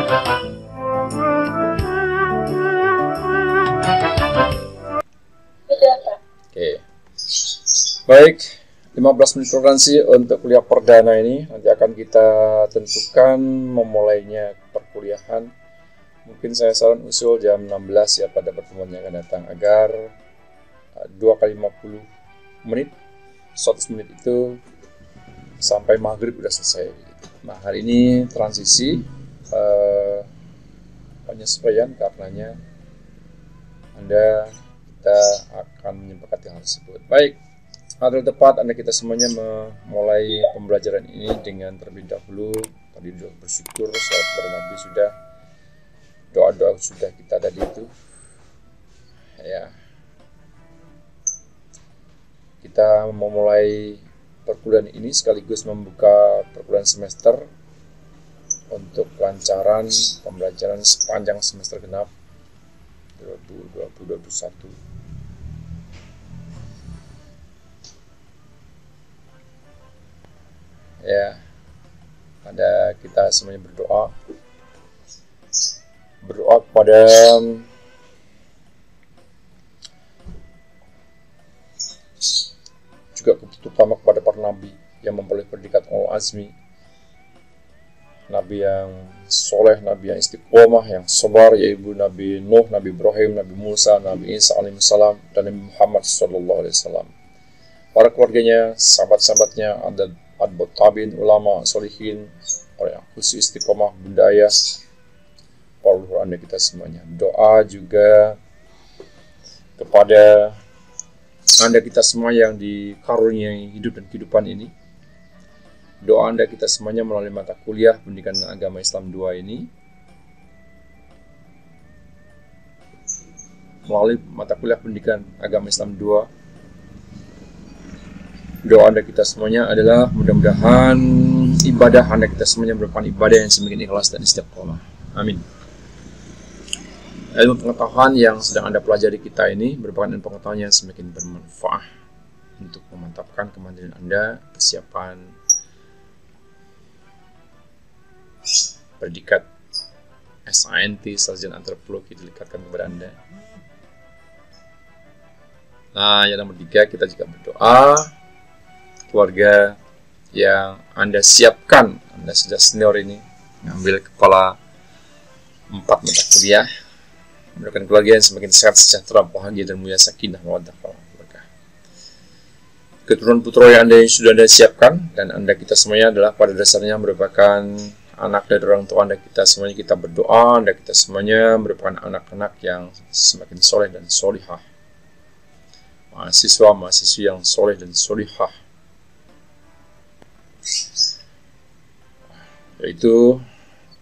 Oke. Baik, 15 menit toleransi untuk kuliah perdana ini. Nanti akan kita tentukan memulainya perkuliahan. Mungkin saya saran usul jam 16 ya pada pertemuan yang akan datang, agar 2 kali 50 menit, 100 menit itu sampai maghrib udah selesai. Nah, hari ini transisi penyesuaian karenanya kita akan menyepakati hal tersebut. Baik, adalah tepat Anda kita semuanya memulai pembelajaran ini dengan terlebih dahulu tadi bersyukur saat Nabi sudah, doa-doa sudah kita tadi itu ya. Kita memulai perkuliahan ini sekaligus membuka perkuliahan semester untuk kelancaran pembelajaran sepanjang semester genap 2020-2021. Ya, ada kita semuanya berdoa kepada juga terutama kepada para nabi yang memperoleh predikat ulul azmi, nabi yang soleh, nabi yang istiqomah, yang sabar, yaitu Nabi Nuh, Nabi Ibrahim, Nabi Musa, Nabi Isa alaihissalam, dan Nabi Muhammad sallallahu alaihi wasallam. Para keluarganya, sahabat-sahabatnya, adbat tabiin, ulama, solihin, orang yang khusus istiqomah, bunda ayah, para leluhur Anda kita semuanya. Doa juga kepada Anda kita semua yang dikaruniai hidup dan kehidupan ini. Doa Anda kita semuanya melalui mata kuliah pendidikan agama Islam 2 ini, melalui mata kuliah pendidikan agama Islam 2, doa Anda kita semuanya adalah mudah-mudahan ibadah Anda kita semuanya merupakan ibadah yang semakin ikhlas dan istiqomah. Amin. Ilmu pengetahuan yang sedang Anda pelajari kita ini merupakan ilmu pengetahuan yang semakin bermanfaat untuk memantapkan kemandirian Anda, persiapan predikat SINT, sarjana antropologi dilekatkan kepada Anda. Nah, yang nomor 3, kita juga berdoa keluarga yang Anda siapkan, Anda sudah senior ini, mengambil kepala 4 mata kuliah, menjadikan keluarga yang semakin sehat, sejahtera, bahagia, dan mulia, sakinah, mawaddah, warahmah. Keturunan putra yang sudah Anda siapkan, dan Anda kita semuanya adalah pada dasarnya merupakan anak dari orang tua Anda kita semuanya. Kita berdoa Anda kita semuanya merupakan anak-anak yang semakin soleh dan solihah, mahasiswa-mahasiswi yang soleh dan solihah, yaitu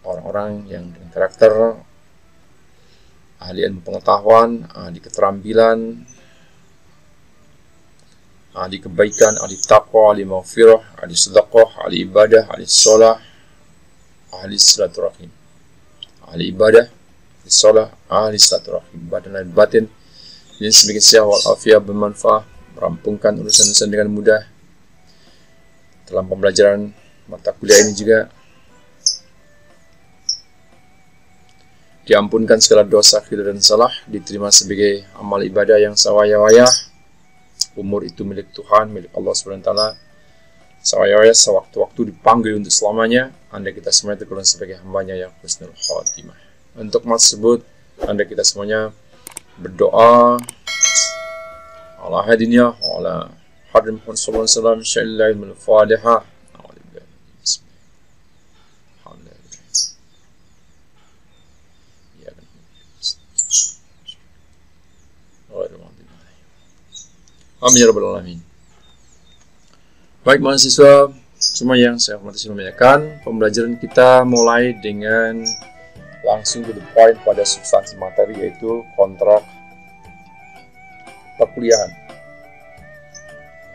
orang-orang yang dengan karakter ahli ilmu pengetahuan, ahli keterampilan, ahli kebaikan, ahli taqwa, ahli maghfirah, ahli sedekah, ahli ibadah, ahli sholah, ahli silaturahim, ahli ibadah, ahli sholah, ahli silaturahim, badan dan batin, ini semakin sehat walafiat, bermanfaat, merampungkan urusan-urusan dengan mudah. Dalam pembelajaran mata kuliah ini juga diampunkan segala dosa, khilaf dan salah, diterima sebagai amal ibadah yang sawaya-waya. Umur itu milik Tuhan, milik Allah SWT. Sawaya-waya, sewaktu-waktu dipanggil untuk selamanya. Anda kita semuanya tergolong sebagai hambanya yang husnul khatimah. Untuk hal tersebut, Anda kita semuanya berdoa ala hadiniyah, ala hadim Muhammad sallallahu alaihi wasallam, syai'illah ilmul fadihah. Amin ya rabbal alamin. Baik mahasiswa semua yang saya hormati dan muliakan, pembelajaran kita mulai dengan langsung to the point pada substansi materi, yaitu kontrak perkuliahan.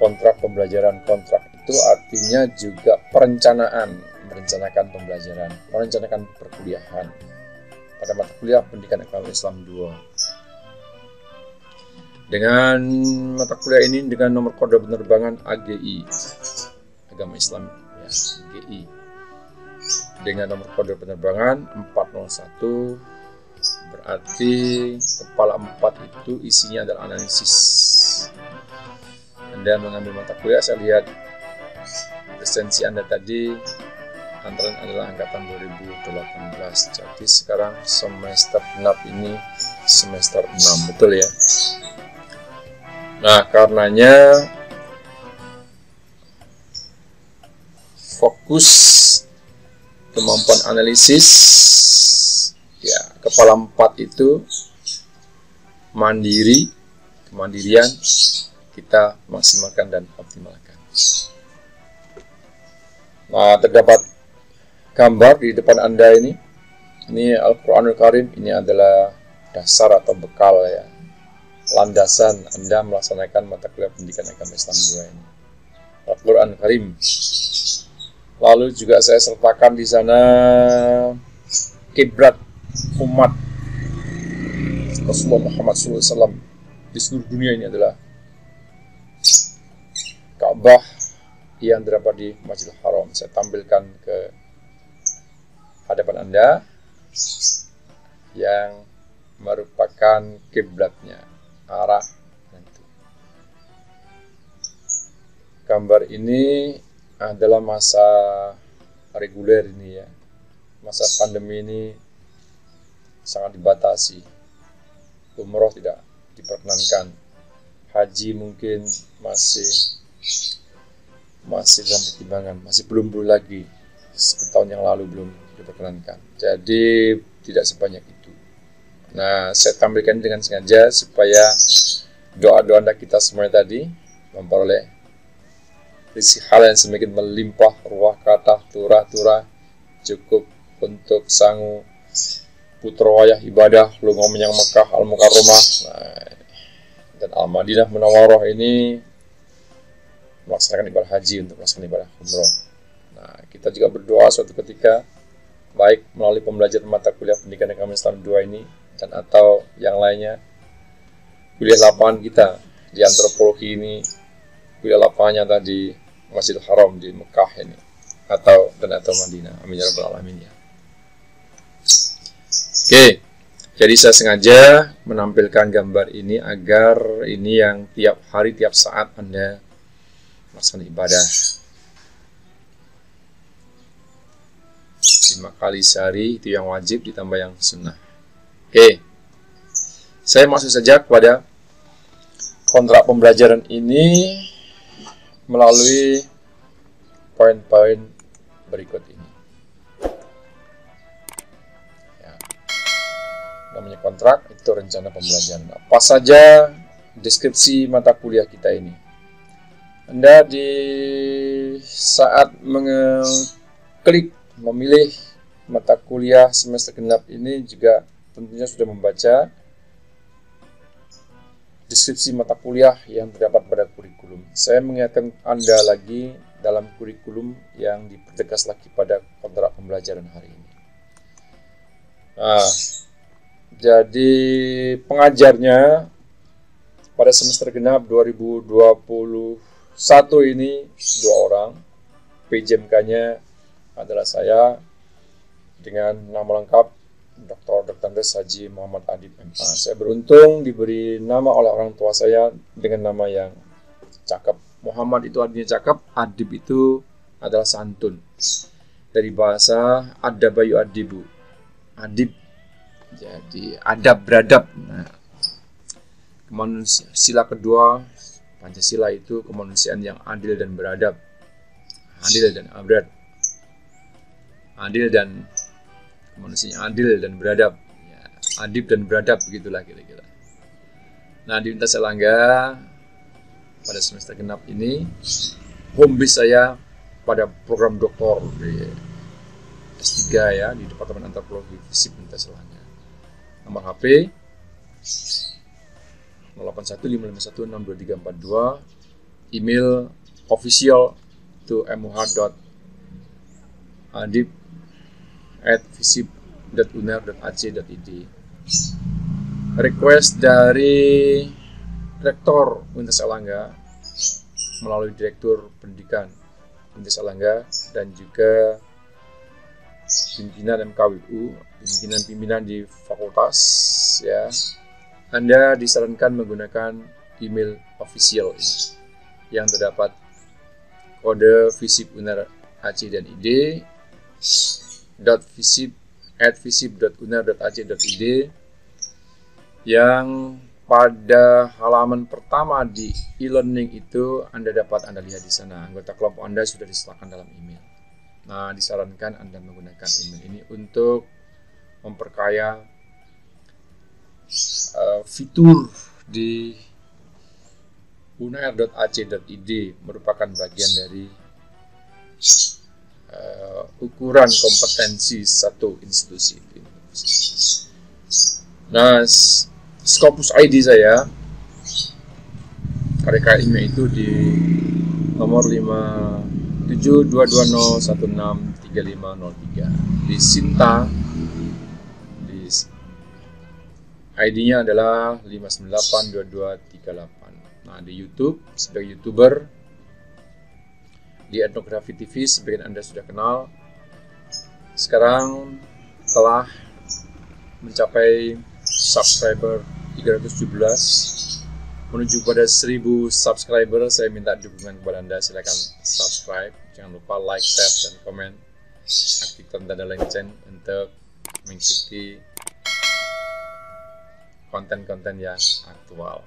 Kontrak pembelajaran. Kontrak itu artinya juga perencanaan, merencanakan pembelajaran, merencanakan perkuliahan pada mata kuliah pendidikan agama Islam 2. Dengan mata kuliah ini dengan nomor kode penerbangan AGI, agama Islam ya, AGI. dengan nomor kode penerbangan 401, berarti kepala 4 itu isinya adalah analisis. Anda mengambil mata kuliah, saya lihat presensi Anda tadi antara adalah angkatan 2018. Jadi sekarang semester genap ini semester 6, betul ya? Nah, karenanya fokus kemampuan analisis ya, kepala 4 itu kemandirian kita maksimalkan dan optimalkan. Nah, terdapat gambar di depan Anda ini Al-Quranul Karim. Ini adalah dasar atau bekal ya, landasan Anda melaksanakan mata kuliah pendidikan agama Islam 2 ini, Al-Quran Karim. Lalu juga saya sertakan di sana kiblat umat Rasulullah Muhammad SAW di seluruh dunia ini adalah Ka'bah yang terdapat di Masjidil Haram. Saya tampilkan ke hadapan Anda yang merupakan kiblatnya, arah itu. Gambar ini adalah masa reguler ini ya. Masa pandemi ini sangat dibatasi. Umroh tidak diperkenankan. Haji mungkin masih dalam pertimbangan, masih belum lagi. Setahun yang lalu belum diperkenankan. Jadi tidak sebanyak itu. Nah, saya tampilkan dengan sengaja supaya doa-doa Anda kita semua tadi memperoleh isi hal yang semakin melimpah, ruah kata, turah cukup untuk sangu putra wayah ibadah lungo menyang Mekah Al-Mukarramah dan Al-Madinah Munawwarah ini melaksanakan ibadah haji untuk melaksanakan ibadah umroh. Nah, kita juga berdoa suatu ketika baik melalui pembelajaran mata kuliah pendidikan agama Islam 2 ini dan atau yang lainnya, kuliah lapangan kita di antropologi ini, kuliah lapangannya tadi Masjidil Haram di Mekah ini atau Madinah. Amin ya rabbal alamin ya. Oke, jadi saya sengaja menampilkan gambar ini agar ini yang tiap hari tiap saat Anda melaksanakan ibadah 5 kali sehari, itu yang wajib ditambah yang sunnah. Oke, saya masuk saja kepada kontrak pembelajaran ini melalui poin-poin berikut ini. Ya. Namanya kontrak itu rencana pembelajaran. Apa saja deskripsi mata kuliah kita ini? Anda di saat mengklik memilih mata kuliah semester genap ini juga tentunya sudah membaca deskripsi mata kuliah yang terdapat pada kurikulum. Saya mengingatkan Anda lagi dalam kurikulum yang dipertegas lagi pada kontrak pembelajaran hari ini. Nah, jadi pengajarnya pada semester genap 2021 ini 2 orang. PJMK-nya adalah saya dengan nama lengkap Dr. Haji Muhammad Adib MA. Saya beruntung diberi nama oleh orang tua saya dengan nama yang cakep. Muhammad itu artinya cakep, Adib itu adalah santun. Dari bahasa adabayu adibu. Adib, jadi adab beradab. Nah, sila kedua Pancasila itu kemanusiaan yang adil dan beradab. Adil dan abad. Adil dan manusia yang adil dan beradab ya, adib dan beradab, begitulah kira-kira. Nah, di Universitas Airlangga pada semester genap ini home base saya pada program doktor di S3 ya, di Departemen Antropologi FISIP Universitas Airlangga. Nomor HP 0815516242, email official to muh.adib@visip.uner.ac.id. Request dari Rektor Universitas Airlangga melalui Direktur Pendidikan Universitas Airlangga dan juga pimpinan MKWU, pimpinan-pimpinan di fakultas, ya, Anda disarankan menggunakan email official ini, yang terdapat kode visip UNER Aceh dan ID .visip@visip.uner.aceh.id, yang pada halaman pertama di e-learning itu Anda lihat di sana anggota kelompok Anda sudah disertakan dalam email. Nah, disarankan Anda menggunakan email ini untuk memperkaya fitur di uner.aceh.id, merupakan bagian dari ukuran kompetensi satu institusi. Nah, Scopus ID saya KDKIM itu di nomor 57220163503. Di Sinta, di ID-nya adalah 5982238. Nah, di YouTube sebagai YouTuber, di Etnografi TV sebagian Anda sudah kenal, sekarang telah mencapai subscriber 317 menuju pada 1000 subscriber. Saya minta dukungan kepada Anda, silakan subscribe, jangan lupa like, share, dan komen, aktifkan tanda lonceng untuk mengikuti konten-konten yang aktual.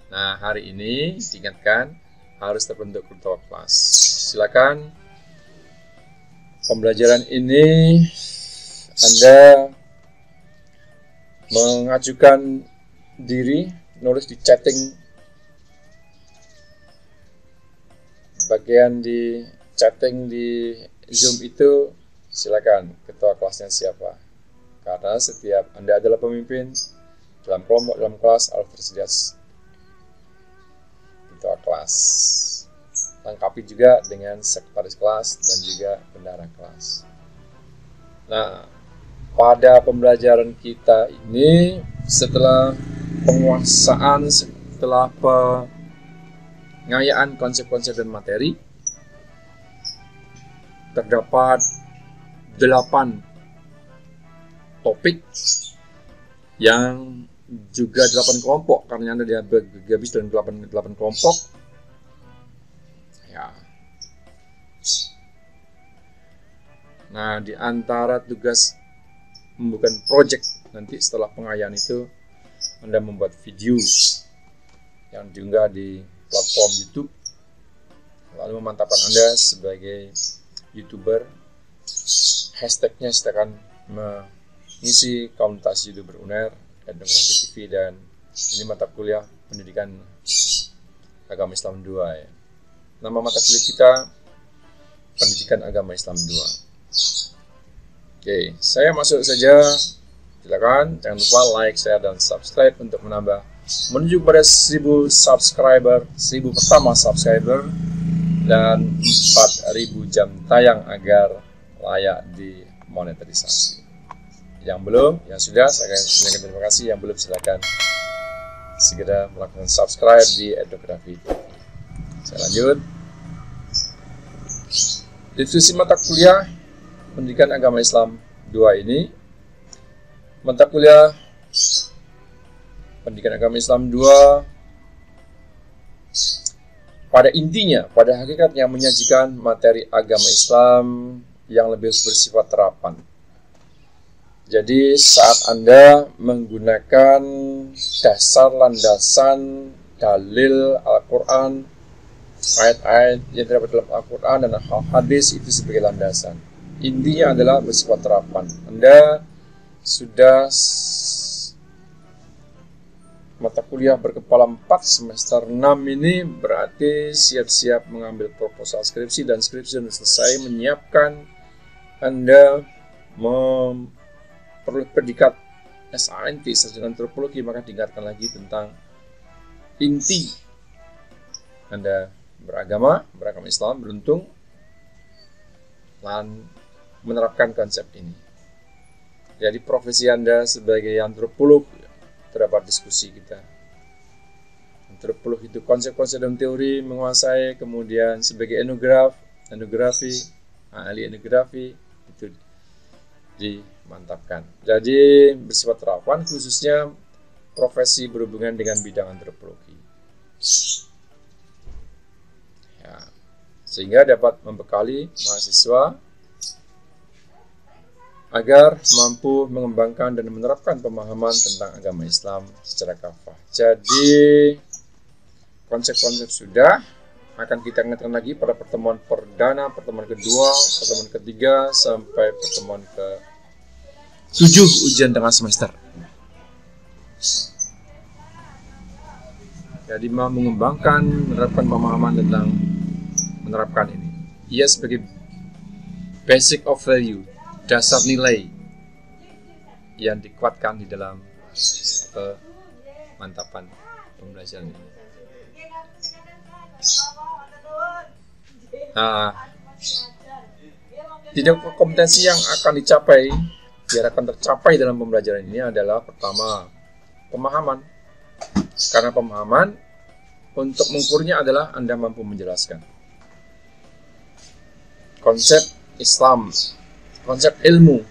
Nah, hari ini diingatkan harus terbentuk ketua kelas. Silakan pembelajaran ini Anda mengajukan diri, nulis di chatting, bagian di chatting di Zoom itu, silakan ketua kelasnya siapa, karena setiap Anda adalah pemimpin dalam kelompok, dalam kelas, harus tersedia ketua kelas. Lengkapi juga dengan sekretaris kelas dan juga bendahara kelas. Nah, pada pembelajaran kita ini, setelah penguasaan, setelah pengayaan konsep-konsep dan materi, terdapat 8 topik yang juga 8 kelompok, karena Anda habis dalam 8 kelompok. Ya. Nah, di antara tugas membuat project nanti setelah pengayaan itu, Anda membuat video yang diunggah di platform YouTube, lalu memantapkan Anda sebagai YouTuber. Hashtagnya akan mengisi komunitas YouTuber UNER, Etnografi TV, dan ini mata kuliah pendidikan agama Islam 2 ya. Nama mata kuliah kita Pendidikan Agama Islam 2. Oke, saya masuk saja. Silakan, jangan lupa like, share, dan subscribe untuk menambah menuju pada 1000 subscriber, 1000 pertama subscriber, dan 4000 jam tayang agar layak dimonetisasi. Yang belum, yang sudah, saya akan menyampaikan terima kasih. Yang belum, silakan segera melakukan subscribe di Etnografi TV. Saya lanjut. Diskusi mata kuliah Pendidikan Agama Islam 2 ini, mata kuliah Pendidikan Agama Islam 2 pada intinya, pada hakikatnya menyajikan materi agama Islam yang lebih bersifat terapan. Jadi saat Anda menggunakan dasar landasan dalil Al-Quran, ayat-ayat yang terdapat dalam Al-Quran dan hadis itu sebagai landasan, intinya adalah bersifat terapan. Anda sudah mata kuliah berkepala 4 semester 6 ini berarti siap-siap mengambil proposal skripsi, dan skripsi sudah selesai, menyiapkan Anda memperoleh predikat SANT, sarjana antropologi, maka diingatkan lagi tentang inti Anda beragama Islam, beruntung dan menerapkan konsep ini. Jadi profesi Anda sebagai antropolog, terdapat diskusi kita. Antropolog itu konsep-konsep dan teori menguasai, kemudian sebagai ahli etnografi itu dimantapkan. Jadi bersifat relevan khususnya profesi berhubungan dengan bidang antropologi. Ya, sehingga dapat membekali mahasiswa agar mampu mengembangkan dan menerapkan pemahaman tentang agama Islam secara kafah. Jadi konsep-konsep sudah akan kita ingatkan lagi pada pertemuan perdana, pertemuan kedua, pertemuan ketiga, sampai pertemuan ke-7 ujian tengah semester. Jadi mau mengembangkan, menerapkan pemahaman tentang menerapkan ini. Ia sebagai basic of value, dasar nilai yang dikuatkan di dalam pemantapan pembelajaran ini. Nah, tidak kompetensi yang akan dicapai, diharapkan tercapai dalam pembelajaran ini adalah pertama, pemahaman. Karena pemahaman untuk mengukurnya adalah Anda mampu menjelaskan konsep Islam, konsep ilmu.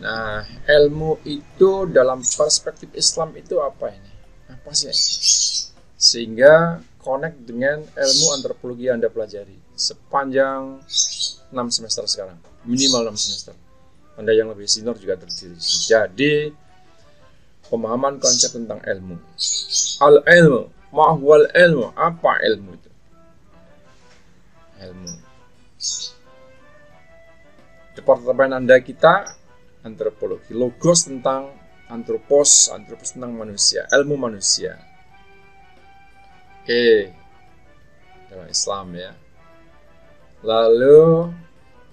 Nah, ilmu itu dalam perspektif Islam itu apa ini? Apa sih? Sehingga connect dengan ilmu antropologi yang Anda pelajari sepanjang 6 semester sekarang, minimal 6 semester. Anda yang lebih senior juga terdiri. Jadi, pemahaman konsep tentang ilmu. Al-ilmu, ma huwal ilmu, apa ilmu itu? Ilmu. Departemen Anda kita antropologi, logos tentang antropos tentang manusia, ilmu manusia. Oke, dalam Islam ya. Lalu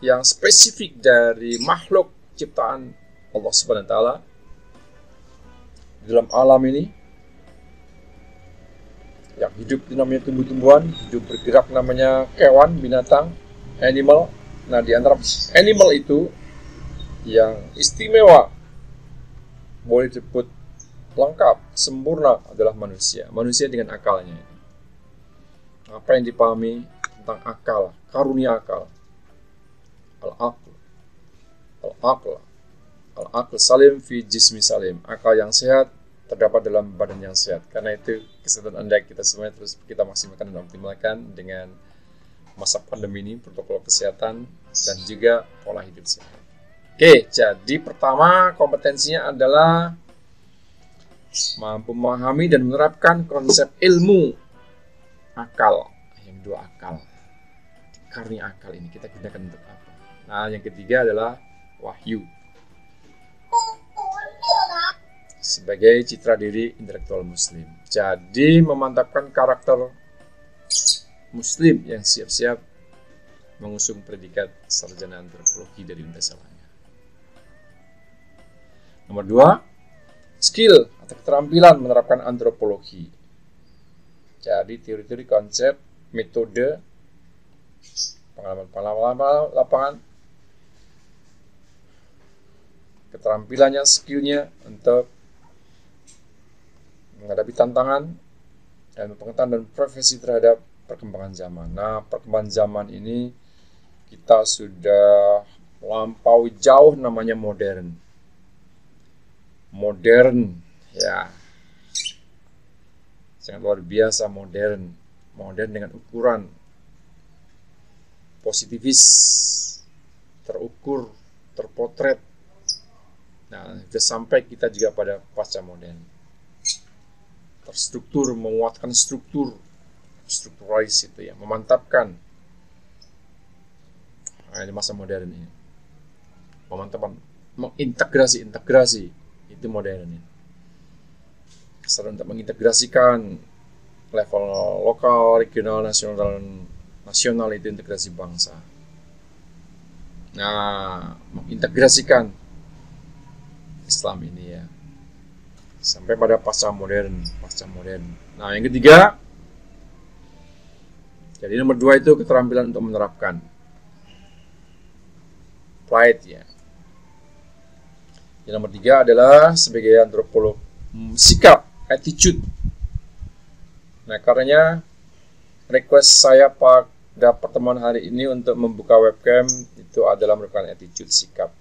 yang spesifik dari makhluk ciptaan Allah Subhanahu wa taala di dalam alam ini, yang hidup itu namanya tumbuh-tumbuhan, hidup bergerak namanya kewan, binatang, animal. Nah, di antara animal itu yang istimewa, boleh disebut lengkap, sempurna adalah manusia. Manusia dengan akalnya. Apa yang dipahami tentang akal, karunia akal. Al-aql salim fi jismi salim. Akal yang sehat terdapat dalam badan yang sehat. Karena itu kesehatan Anda kita semuanya terus kita maksimalkan dan optimalkan dengan masa pandemi ini, protokol kesehatan dan juga pola hidup sehat. Oke, jadi pertama kompetensinya adalah mampu memahami dan menerapkan konsep ilmu akal. Yang kedua akal. Karunia akal ini kita gunakan untuk apa? Nah, yang ketiga adalah wahyu. Sebagai citra diri intelektual muslim. Jadi memantapkan karakter muslim yang siap-siap mengusung predikat sarjana antropologi dari Universitas Erlangga. Nomor 2, skill atau keterampilan menerapkan antropologi. Jadi teori-teori, konsep, metode, pengalaman lapangan, keterampilannya, skillnya untuk menghadapi tantangan dan pengetahuan dan profesi terhadap perkembangan zaman. Nah, perkembangan zaman ini kita sudah melampaui jauh namanya modern. Modern, ya. Sangat luar biasa modern. Modern dengan ukuran positifis, terukur, terpotret. Nah, sudah sampai kita juga pada pasca modern. Terstruktur, menguatkan strukturalis itu ya, memantapkan. Nah, ini masa modern ini. Pemantapan, mengintegrasi itu modern ini. Kesadaran untuk mengintegrasikan level lokal, regional, nasional itu integrasi bangsa. Nah, mengintegrasikan Islam ini ya. Sampai pada pasca modern. Nah, yang ketiga, jadi nomor 2 itu keterampilan untuk menerapkan. Pride ya. Yang nomor 3 adalah sebagai antropolog, sikap, attitude. Nah, karenanya request saya pada pertemuan hari ini untuk membuka webcam itu adalah merupakan attitude, sikap.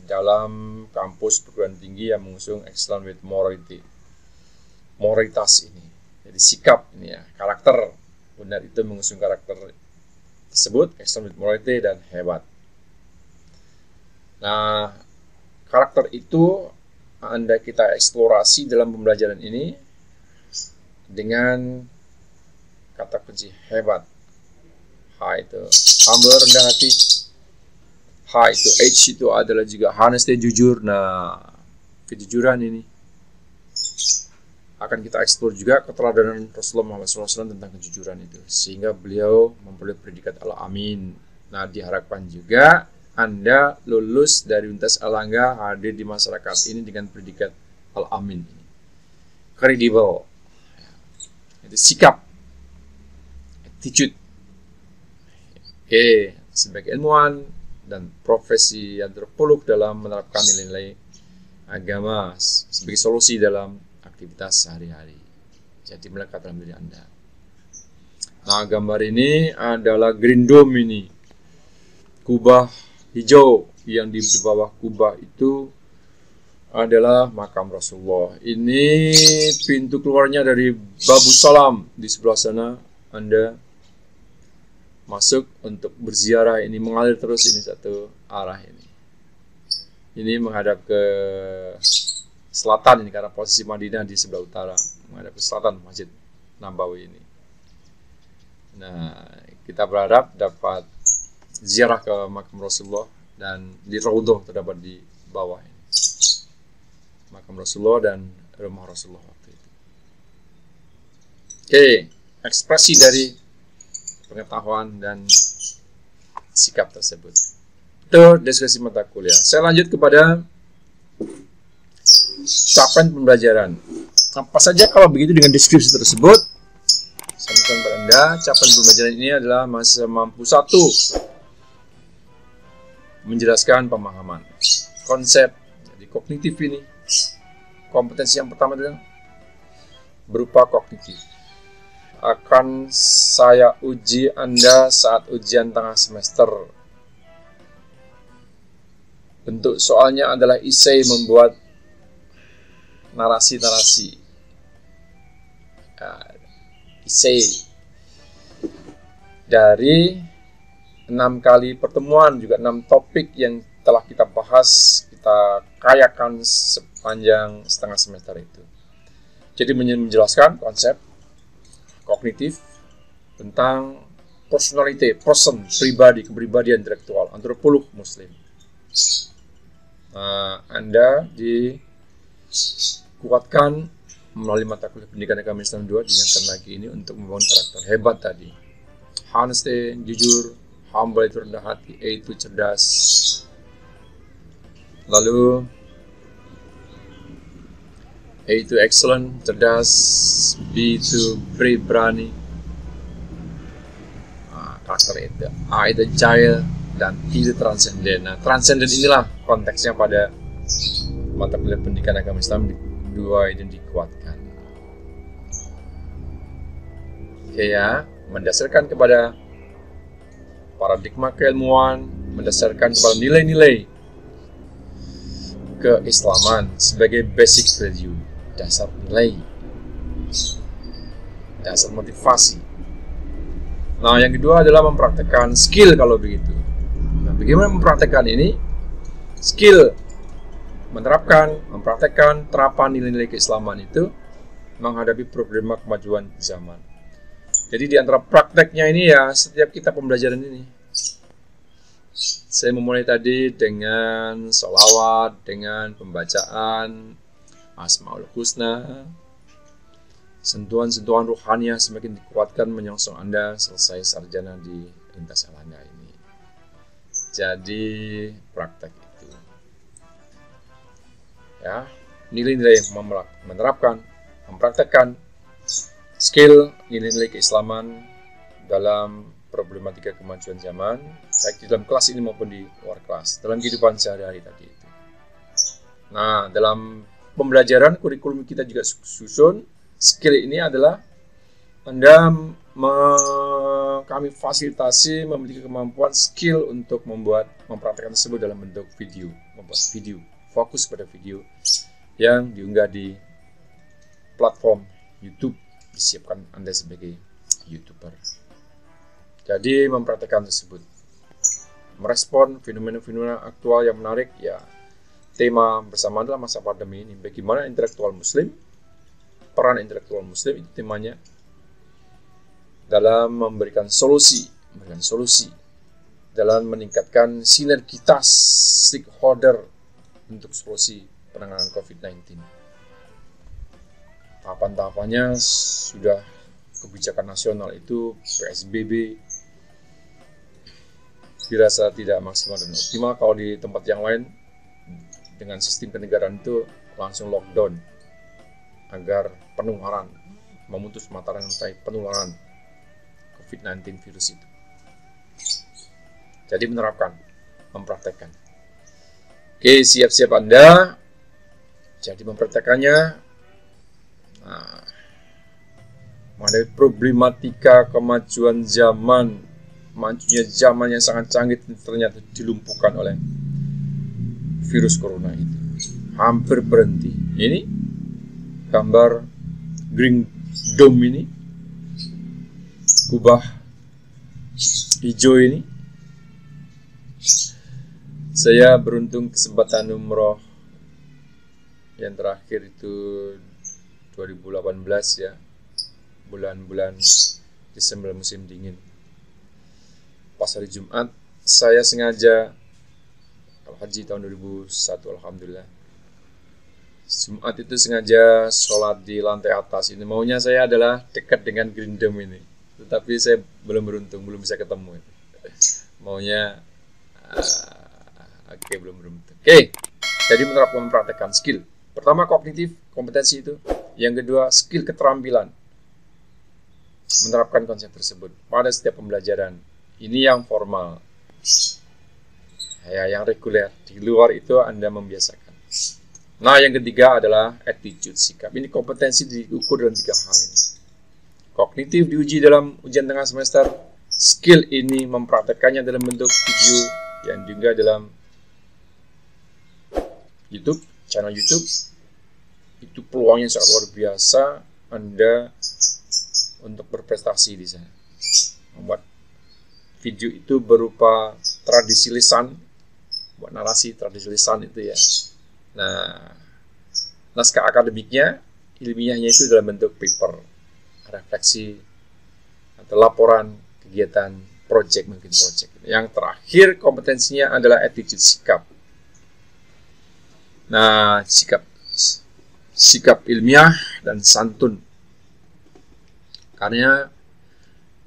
dalam kampus perguruan tinggi yang mengusung excellence with morality. Moralitas ini, jadi sikap ini ya, karakter. Benar itu mengusung karakter tersebut, excellence with morality dan hebat. Nah, karakter itu Anda kita eksplorasi dalam pembelajaran ini dengan kata kunci hebat. H itu humble, rendah hati. H itu H itu adalah juga honesty, jujur. Nah, kejujuran ini akan kita eksplor juga keteladanan Rasulullah Muhammad SAW tentang kejujuran itu, sehingga beliau memperoleh predikat Al-Amin. Nah, diharapkan juga Anda lulus dari Universitas Airlangga hadir di masyarakat ini dengan predikat Al-Amin ini. Credible. Itu sikap, attitude. Oke, sebagai ilmuwan dan profesi antropolog dalam menerapkan nilai-nilai agama sebagai solusi dalam aktivitas sehari-hari. Jadi melekat dalam diri Anda. Nah, gambar ini adalah green dome ini. Kubah hijau yang di bawah kubah itu adalah makam Rasulullah. Ini pintu keluarnya dari Babus Salam. Di sebelah sana Anda masuk untuk berziarah. Ini mengalir terus ini satu arah ini. Ini menghadap ke selatan ini karena posisi Madinah di sebelah utara, menghadap ke selatan Masjid Nabawi ini. Nah, kita berharap dapat ziarah ke makam Rasulullah dan di Raudhah terdapat di bawah ini. Makam Rasulullah dan rumah Rasulullah waktu itu. Oke, ekspresi dari pengetahuan dan sikap tersebut. Itu diskusi mata kuliah. Saya lanjut kepada capaian pembelajaran. Apa saja kalau begitu dengan deskripsi tersebut? Sampaikan kepada Anda, capaian pembelajaran ini adalah masih mampu satu, menjelaskan pemahaman konsep. Jadi kognitif ini, kompetensi yang pertama adalah berupa kognitif. Akan saya uji Anda saat ujian tengah semester. Bentuk soalnya adalah esai membuat narasi-narasi. Esai dari 6 kali pertemuan, juga 6 topik yang telah kita bahas, kita kayakan sepanjang setengah semester itu. Jadi menjelaskan konsep kognitif tentang personality, person, pribadi, kepribadian intelektual, antropolog muslim. Anda dikuatkan melalui mata kuliah pendidikan agama Islam 2, diingatkan lagi ini untuk membangun karakter hebat tadi. Honesty, jujur, humble itu rendah hati, A itu cerdas. Lalu A itu excellent, cerdas, B itu brave, berani. Karakter itu. A itu agile, dan T itu transcendent. Nah, transcendent inilah konteksnya pada mata kuliah pendidikan agama Islam 2 itu dikuatkan. Oke ya, mendasarkan kepada paradigma keilmuan, mendasarkan kepada nilai-nilai keislaman sebagai basic value, dasar nilai, dasar motivasi. Nah, yang kedua adalah mempraktekkan skill kalau begitu. Nah, bagaimana mempraktekkan ini? Skill, menerapkan, mempraktekkan terapan nilai-nilai keislaman itu menghadapi problema kemajuan zaman. Jadi di antara prakteknya ini ya, setiap kita pembelajaran ini. Saya memulai tadi dengan sholawat, dengan pembacaan Asmaul Husna. Sentuhan-sentuhan ruhaniah semakin dikuatkan menyongsong Anda selesai sarjana di Universitas Airlangga ini. Jadi praktek itu. Ya, nilai-nilai menerapkan, mempraktekkan skill, nilai-nilai keislaman dalam problematika kemajuan zaman, baik di dalam kelas ini maupun di luar kelas, dalam kehidupan sehari-hari tadi itu. Nah, dalam pembelajaran kurikulum kita juga susun skill ini adalah Anda kami fasilitasi memiliki kemampuan skill untuk mempraktekkan tersebut dalam bentuk video, membuat video, fokus pada video yang diunggah di platform YouTube, disiapkan Anda sebagai YouTuber. Jadi mempraktekkan tersebut, merespon fenomena-fenomena aktual yang menarik, ya tema bersama adalah masa pandemi ini, bagaimana intelektual muslim, peran intelektual muslim itu temanya, dalam memberikan solusi dalam meningkatkan sinergitas stakeholder untuk solusi penanganan COVID-19. Tahapan-tahapannya sudah kebijakan nasional itu PSBB dirasa tidak maksimal dan optimal. Kalau di tempat yang lain dengan sistem kenegaraan itu langsung lockdown agar penularan, memutus mata rantai penularan COVID-19 virus itu. Jadi menerapkan, mempraktekkan. Oke, siap-siap Anda. Jadi mempraktekannya. Nah, mengenai problematika kemajuan zaman, majunya zaman yang sangat canggih ternyata dilumpuhkan oleh virus corona itu. Hampir berhenti. Ini gambar Green Dome ini, kubah hijau ini. Saya beruntung kesempatan umroh yang terakhir itu 2018 ya, bulan-bulan Desember musim dingin. Pas hari Jumat saya sengaja haji tahun 2001, alhamdulillah. Jumat itu sengaja sholat di lantai atas. Ini maunya saya adalah dekat dengan Green Dome ini, tetapi saya belum beruntung, belum bisa ketemu. Maunya belum beruntung. Jadi mempraktekkan skill. Pertama kognitif, kompetensi itu. Yang kedua skill, keterampilan. Menerapkan konsep tersebut pada setiap pembelajaran. Ini yang formal. Ya, yang reguler. Di luar itu Anda membiasakan. Nah, yang ketiga adalah attitude, sikap. Ini kompetensi diukur dalam 3 hal ini. Kognitif diuji dalam ujian tengah semester. Skill ini mempraktekannya dalam bentuk video yang juga dalam YouTube, channel YouTube. Itu peluangnya sangat luar biasa Anda untuk berprestasi di sana. Membuat video itu berupa tradisi lisan, buat narasi tradisi lisan itu ya. Nah, naskah akademiknya, ilmiahnya itu dalam bentuk paper, refleksi atau laporan kegiatan project, mungkin project. Yang terakhir kompetensinya adalah attitude, sikap. Nah, sikap ilmiah dan santun. Karena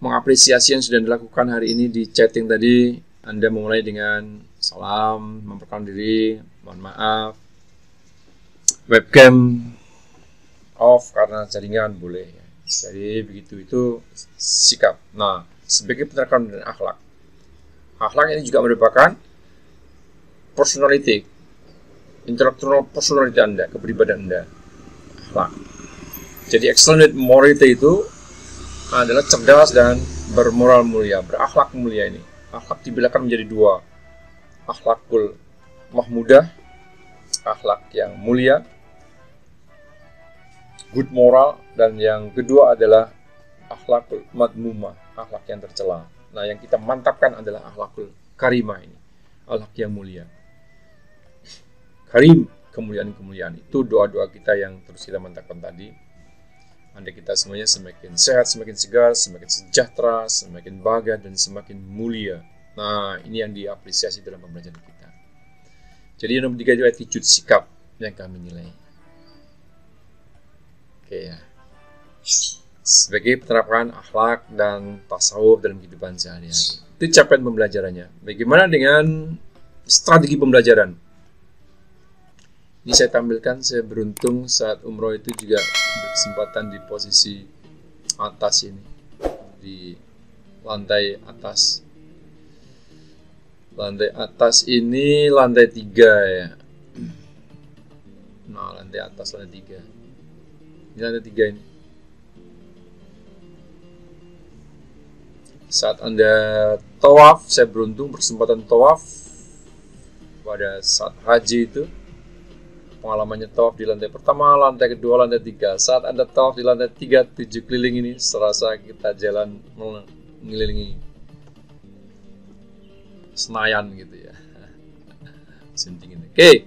mengapresiasi yang sudah dilakukan hari ini di chatting tadi, Anda memulai dengan salam, memperkenalkan diri, mohon maaf, webcam off karena jaringan boleh. Jadi begitu, itu sikap. Nah, sebagai penerapan dan akhlak. Akhlak ini juga merupakan personality, intellectual personality Anda, kepribadian Anda. Akhlak. Jadi excellent morality itu adalah cerdas dan bermoral mulia, berakhlak mulia ini. Akhlak dibedakan menjadi 2. Akhlakul mahmudah, akhlak yang mulia, good moral, dan yang kedua adalah akhlakul madmumah, akhlak yang tercela. Nah, yang kita mantapkan adalah akhlakul karimah ini, akhlak yang mulia. Karim, kemuliaan-kemuliaan. Itu doa-doa kita yang terus kita mantapkan tadi. Anda kita semuanya semakin sehat, semakin segar, semakin sejahtera, semakin bahagia, dan semakin mulia. Nah, ini yang diapresiasi dalam pembelajaran kita. Jadi yang nomor 3 itu attitude, sikap yang kami nilai. Oke ya. Sebagai penerapan akhlak dan tasawuf dalam kehidupan sehari-hari. Itu capaian pembelajarannya. Bagaimana dengan strategi pembelajaran? Ini saya tampilkan, saya beruntung saat umroh itu juga berkesempatan di posisi atas ini, di lantai atas. Lantai atas ini lantai 3 ya. Nah, lantai atas lantai 3. Ini lantai 3 ini. Saat Anda tawaf, saya beruntung berkesempatan tawaf pada saat haji itu. Pengalamannya tawaf di lantai pertama, lantai kedua, lantai tiga. Saat Anda tawaf di lantai 3, 7 keliling ini, serasa kita jalan mengelilingi Senayan gitu ya. Oke,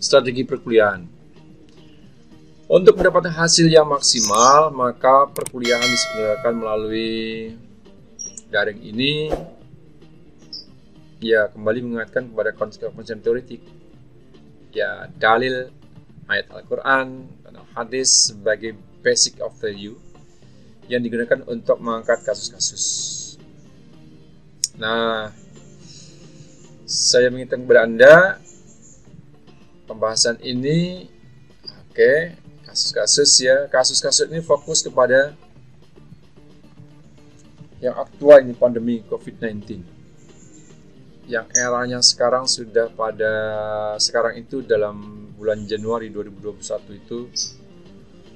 strategi perkuliahan. Untuk mendapatkan hasil yang maksimal, maka perkuliahan diselenggarakan melalui daring ini. Ya, kembali mengingatkan kepada konsep-konsep teoretik. Ya, dalil ayat Al-Quran dan hadis sebagai basic of value yang digunakan untuk mengangkat kasus-kasus. Nah, saya mengingatkan kepada Anda pembahasan ini, oke, kasus-kasus ya. Kasus-kasus ini fokus kepada yang aktual ini, pandemi COVID-19. Yang eranya sekarang sudah pada sekarang itu dalam bulan Januari 2021 itu,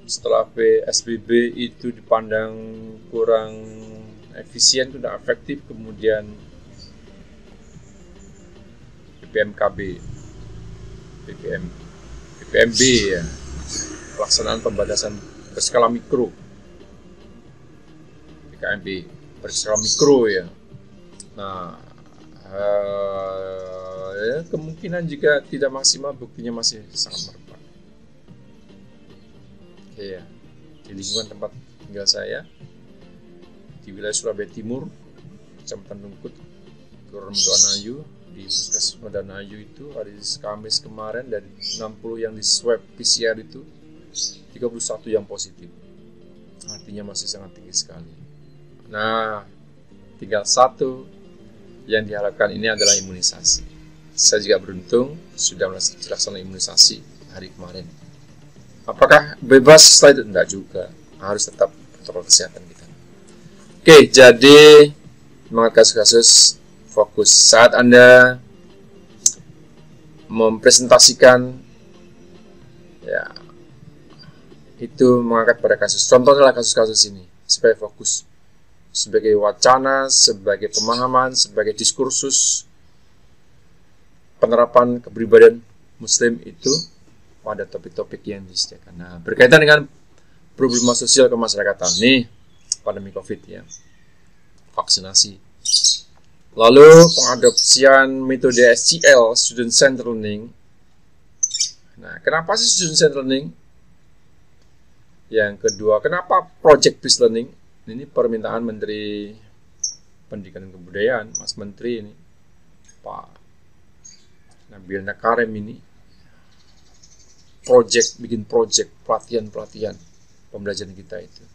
setelah PSBB itu dipandang kurang efisien, tidak efektif, kemudian PPMB ya, pelaksanaan pembatasan berskala mikro, PKMB berskala mikro ya. Nah, ya, kemungkinan jika tidak maksimal, buktinya masih sangat merebak. Oke ya, di lingkungan tempat tinggal saya di wilayah Surabaya Timur, Kecamatan Rungkut, Kelurahan Medan, di Puskesmas Medan itu hari Kamis kemarin, dari 60 yang di swab PCR itu 31 yang positif. Artinya masih sangat tinggi sekali. Nah, tinggal satu yang diharapkan ini adalah imunisasi. Saya juga beruntung sudah melaksanakan imunisasi hari kemarin. Apakah bebas setelah itu? Enggak juga. Harus tetap protokol kesehatan kita. Oke, jadi mengangkat kasus fokus. Saat Anda mempresentasikan, ya, itu mengangkat pada kasus. Contohnya kasus-kasus ini supaya fokus. Sebagai wacana, sebagai pemahaman, sebagai diskursus penerapan kepribadian Muslim itu pada topik-topik yang disediakan. Nah, berkaitan dengan problema sosial kemasyarakatan nih, pandemi COVID ya, vaksinasi. Lalu pengadopsian metode SCL, Student Centered Learning. Nah, kenapa sih Student Centered Learning? Yang kedua, kenapa Project Based Learning? Ini permintaan Menteri Pendidikan dan Kebudayaan, Mas Menteri ini, Pak Nabil Nakarim ini, bikin project pelatihan pembelajaran kita itu.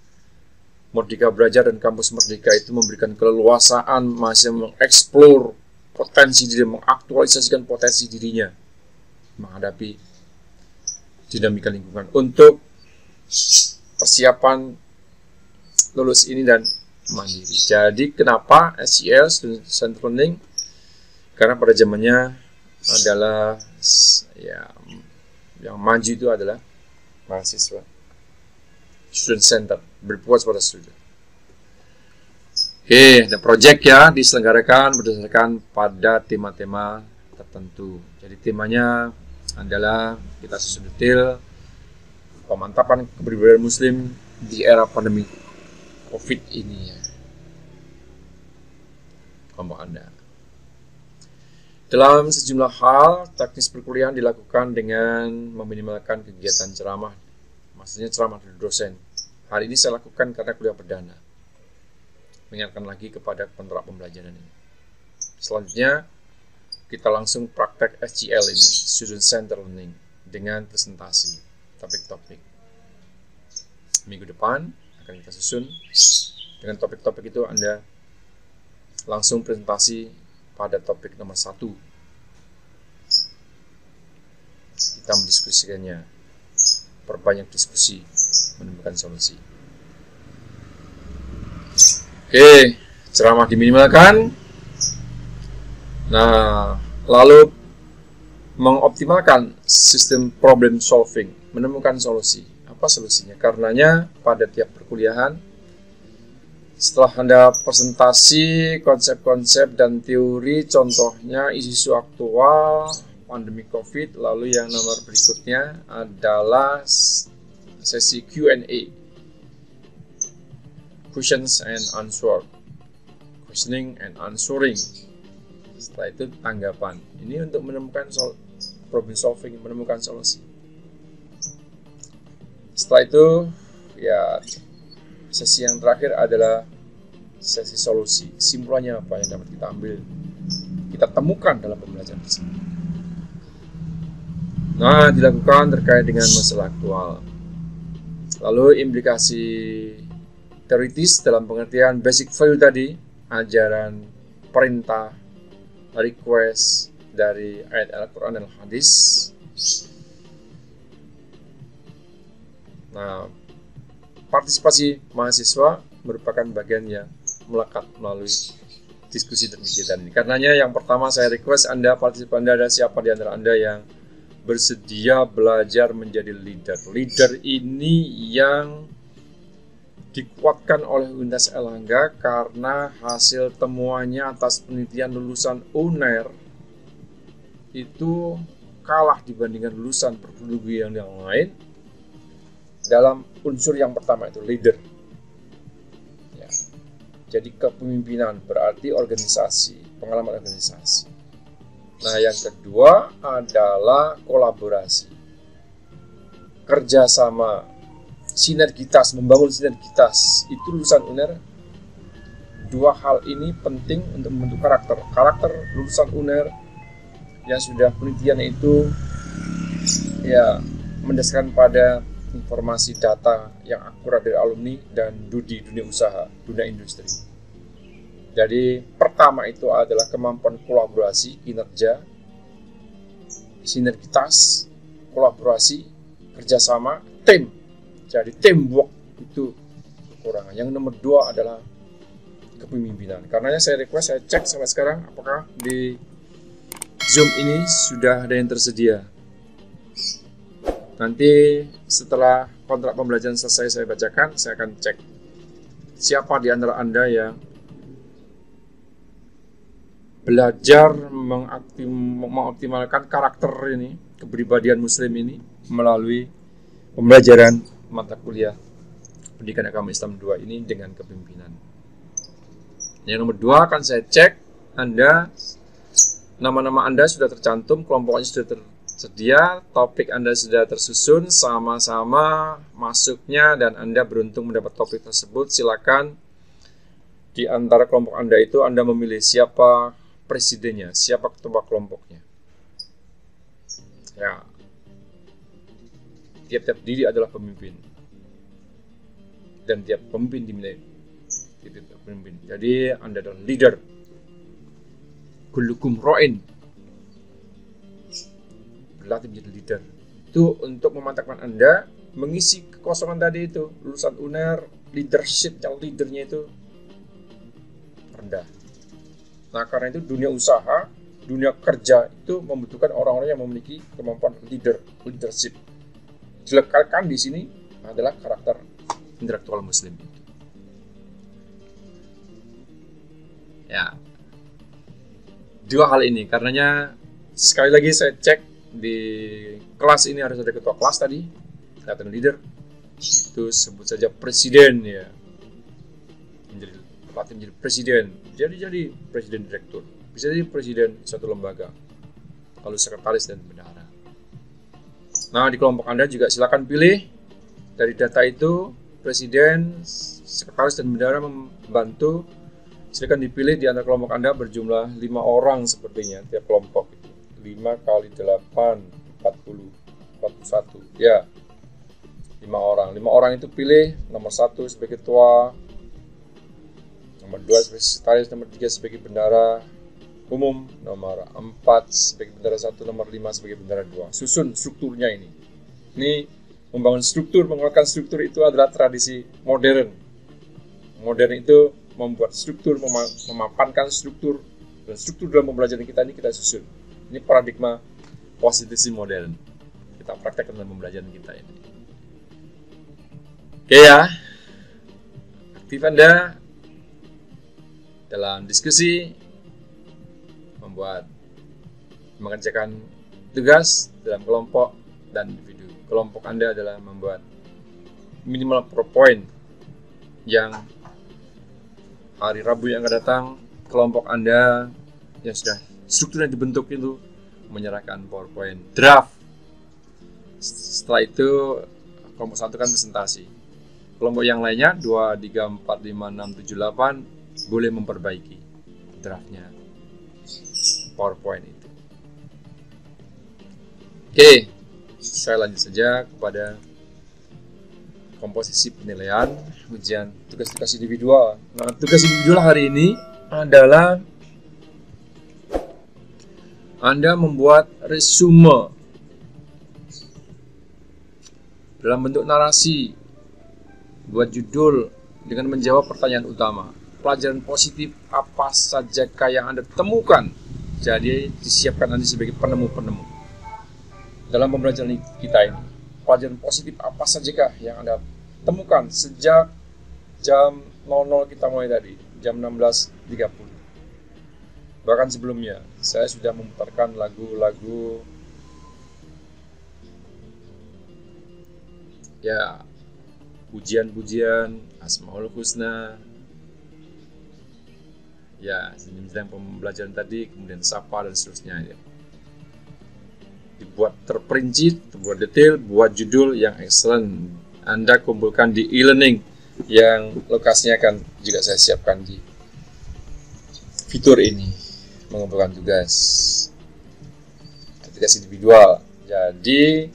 Merdeka Belajar dan Kampus Merdeka itu memberikan keleluasaan masih mengeksplor potensi diri, mengaktualisasikan potensi dirinya menghadapi dinamika lingkungan untuk persiapan lulus ini dan mandiri. Jadi kenapa SCL, Student Centered Learning? Karena pada zamannya adalah ya, yang maju itu adalah mahasiswa, student center, berpuas pada student. Oke, ada project ya, diselenggarakan berdasarkan pada tema-tema tertentu. Jadi temanya adalah kita susun detail pemantapan kepribadian Muslim di era pandemi COVID ini ya, kelompok Anda. Dalam sejumlah hal, teknis perkuliahan dilakukan dengan meminimalkan kegiatan ceramah, maksudnya ceramah dari dosen. Hari ini saya lakukan karena kuliah perdana, mengingatkan lagi kepada penerap pembelajaran ini. Selanjutnya, kita langsung praktek SCL ini, Student Centered Learning, dengan presentasi topik-topik. Minggu depan akan kita susun dengan topik-topik itu. Anda langsung presentasi pada topik nomor 1. Kita mendiskusikannya, perbanyak diskusi, menemukan solusi. Oke, ceramah diminimalkan. Nah, lalu mengoptimalkan sistem problem solving, menemukan solusi. Apa solusinya? Karenanya pada tiap perkuliahan Setelah Anda presentasi konsep-konsep dan teori, contohnya isu aktual, pandemi COVID, lalu yang nomor berikutnya adalah sesi Q&A, questions and answer, questioning and answering. Setelah itu tanggapan. Ini untuk menemukan problem solving, menemukan solusi. Setelah itu, ya, sesi yang terakhir adalah sesi solusi. Kesimpulannya apa yang dapat kita ambil, kita temukan dalam pembelajaran tersebut. Nah, dilakukan terkait dengan masalah aktual. Lalu implikasi teoritis dalam pengertian basic value tadi, ajaran, perintah, request dari ayat Al-Quran dan hadis. Nah, partisipasi mahasiswa merupakan bagian yang melekat melalui diskusi dan kegiatan ini. Karenanya yang pertama saya request Anda, partisipan Anda, ada siapa di antara Anda yang bersedia belajar menjadi leader. Leader ini yang dikuatkan oleh Universitas Airlangga karena hasil temuannya atas penelitian lulusan UNER itu kalah dibandingkan lulusan perguruan yang lain dalam unsur yang pertama, itu leader. Ya. Jadi kepemimpinan berarti organisasi, pengalaman organisasi. Nah, yang kedua adalah kolaborasi, kerjasama, sinergitas, membangun sinergitas. Itu lulusan UNER. Dua hal ini penting untuk membentuk karakter. Karakter lulusan UNER yang sudah penelitiannya itu ya mendasarkan pada informasi data yang akurat dari alumni dan dunia usaha, dunia industri. Jadi pertama itu adalah kemampuan kolaborasi, kinerja, sinergitas, kolaborasi, kerjasama, tim. Jadi teamwork itu kekurangan. Yang nomor dua adalah kepemimpinan. Karenanya saya request, saya cek sampai sekarang apakah di Zoom ini sudah ada yang tersedia. Nanti setelah kontrak pembelajaran selesai saya bacakan, saya akan cek siapa di antara Anda yang belajar mengoptimalkan karakter ini, kepribadian muslim ini melalui pembelajaran mata kuliah Pendidikan Agama Islam 2 ini dengan kepemimpinan. Yang nomor 2 akan saya cek Anda, nama-nama Anda sudah tercantum, kelompoknya sudah tersedia, topik Anda sudah tersusun, sama-sama masuknya, dan Anda beruntung mendapat topik tersebut. Silakan di antara kelompok Anda itu Anda memilih siapa presidennya, siapa ketua kelompoknya. Ya, tiap-tiap diri adalah pemimpin, dan tiap pemimpin dimiliki tiap pemimpin. Jadi Anda adalah leader. Kullukum ra'in, berlatih menjadi leader. Itu untuk memantapkan Anda mengisi kekosongan tadi itu. Lulusan UNER, leadership yang leadernya itu rendah. Nah, karena itu dunia usaha, dunia kerja itu membutuhkan orang-orang yang memiliki kemampuan leadership. Dilekatkan di sini adalah karakter intelektual muslim itu. Ya, dua hal ini, karenanya sekali lagi saya cek di kelas ini harus ada ketua kelas tadi, kelihatan leader, itu sebut saja presiden ya, menjadi presiden, jadi presiden direktur, bisa jadi presiden suatu lembaga, lalu sekretaris dan bendahara. Nah, di kelompok Anda juga silakan pilih dari data itu presiden, sekretaris dan bendahara membantu. Silakan dipilih di antara kelompok Anda berjumlah 5 orang sepertinya tiap kelompok itu. 5 kali 8 40 41 ya, 5 orang. 5 orang itu pilih nomor 1 sebagai ketua, nomor 2 sebagai sekretaris, nomor 3 sebagai bendahara umum, nomor 4 sebagai bendahara 1, nomor 5 sebagai bendahara 2. Susun strukturnya ini. Ini membangun struktur, menguatkan struktur itu adalah tradisi modern. Modern itu membuat struktur, memapankan struktur, dan struktur dalam pembelajaran kita ini kita susun. Ini paradigma positivisme modern. Kita praktekkan dalam pembelajaran kita ini. Oke ya, aktif Anda, dalam diskusi, membuat mengerjakan tugas dalam kelompok dan individu. Kelompok Anda adalah membuat minimal PowerPoint yang hari Rabu yang akan datang, kelompok Anda yang sudah strukturnya dibentuk itu menyerahkan PowerPoint draft. Setelah itu kelompok 1 kan presentasi. Kelompok yang lainnya 2, 3, 4, 5, 6, 7, 8 boleh memperbaiki draftnya PowerPoint itu. Oke, saya lanjut saja kepada komposisi penilaian ujian tugas-tugas individual. Nah, tugas individual hari ini adalah Anda membuat resume dalam bentuk narasi, buat judul dengan menjawab pertanyaan utama. Pelajaran positif apa sajakah yang Anda temukan? Jadi disiapkan Anda sebagai penemu-penemu dalam pembelajaran kita ini. Pelajaran positif apa sajakah yang Anda temukan sejak jam 00 kita mulai tadi, jam 16.30. Bahkan sebelumnya, saya sudah memutarkan lagu-lagu ya, pujian-pujian Asmaul Husna, ya, sedang pembelajaran tadi, kemudian sapa dan seterusnya ya. Dibuat terperinci, terbuat detail, buat judul yang excellent. Anda kumpulkan di e-learning yang lokasinya akan juga saya siapkan di fitur ini, mengumpulkan tugas individual. Jadi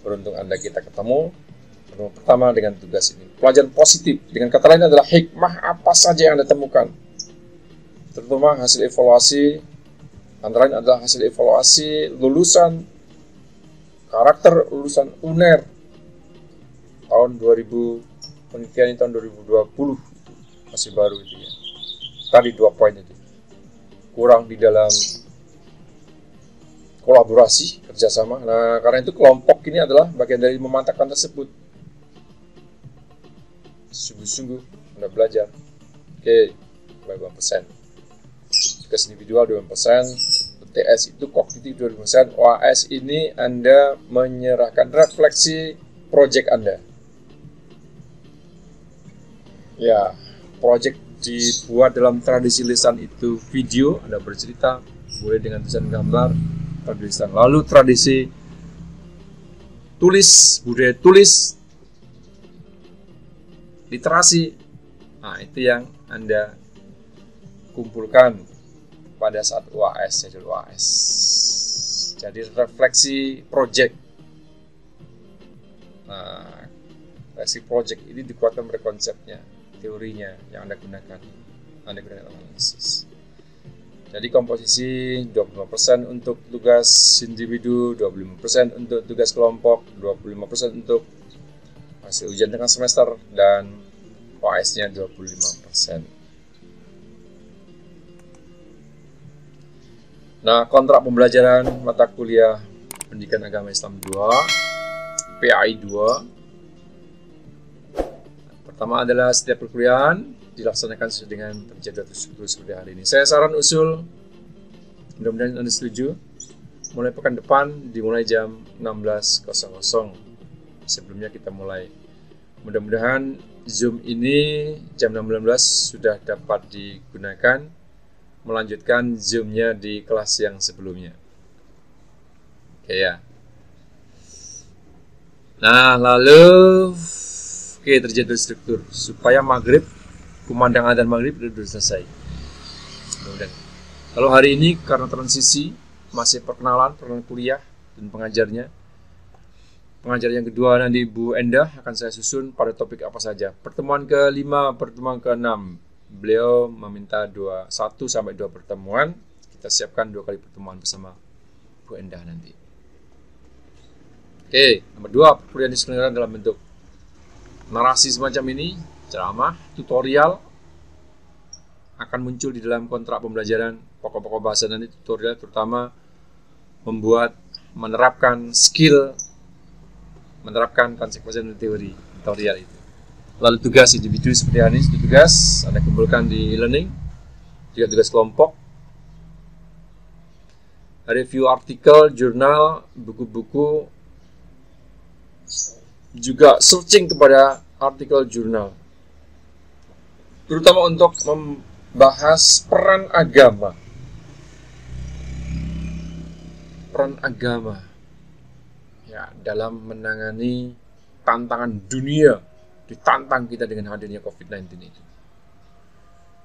beruntung Anda kita ketemu pertama dengan tugas ini. Pelajaran positif dengan kata lain adalah hikmah apa saja yang Anda temukan, terutama hasil evaluasi. Antara lain adalah hasil evaluasi lulusan karakter lulusan UNER tahun 2000, penelitian ini tahun 2020, masih baru itu ya. Tadi 2 poin itu. Kurang di dalam kolaborasi, kerjasama. Nah, karena itu kelompok ini adalah bagian dari memantapkan tersebut. Sungguh-sungguh Anda belajar. Oke, 2%. Tugas individual 2%, UTS itu kognitif 2%, OAS ini Anda menyerahkan refleksi proyek Anda. Ya, proyek dibuat dalam tradisi lisan itu video, Anda bercerita, boleh dengan tulisan gambar, tradisi lisan. Lalu tradisi tulis, budaya tulis, literasi, nah itu yang Anda kumpulkan pada saat UAS, jadwal UAS. Jadi refleksi project. Nah, refleksi project ini dikuatkan pada konsepnya, teorinya yang Anda gunakan analisis. Jadi komposisi 25% untuk tugas individu, 25% untuk tugas kelompok, 25% untuk hasil ujian tengah semester, dan OAS-nya 25%. Nah, kontrak pembelajaran mata kuliah Pendidikan Agama Islam 2, PAI 2. Pertama adalah setiap perkuliahan dilaksanakan sesuai dengan terjadwal terstruktur seperti hari ini. Saya saran usul, mudah-mudahan Anda setuju, mulai pekan depan dimulai jam 16.00. Sebelumnya kita mulai. Mudah-mudahan Zoom ini jam 16 sudah dapat digunakan, melanjutkan Zoom-nya di kelas yang sebelumnya. Oke ya. Nah, lalu terjadwal struktur supaya maghrib, kumandang adzan maghrib sudah selesai. Mudah-mudahan. Kalau hari ini karena transisi masih perkenalan kuliah dan pengajarnya. Pengajar yang kedua nanti Bu Endah akan saya susun pada topik apa saja. Pertemuan ke-5, pertemuan ke-6. Beliau meminta 1 sampai 2 pertemuan. Kita siapkan 2 kali pertemuan bersama Bu Endah nanti. Oke, nomor 2, perkuliahan diselenggarakan dalam bentuk narasi semacam ini, ceramah, tutorial akan muncul di dalam kontrak pembelajaran. Pokok-pokok bahasa nanti tutorial, terutama menerapkan skill, menerapkan konsep-konsep teori tutorial itu. Lalu tugas individu seperti ini, tugas Anda kumpulkan di e-learning juga tugas kelompok, review artikel, jurnal, buku-buku, juga searching kepada artikel jurnal, terutama untuk membahas peran agama. Peran agama ya dalam menangani tantangan dunia, ditantang kita dengan hadirnya COVID-19 itu.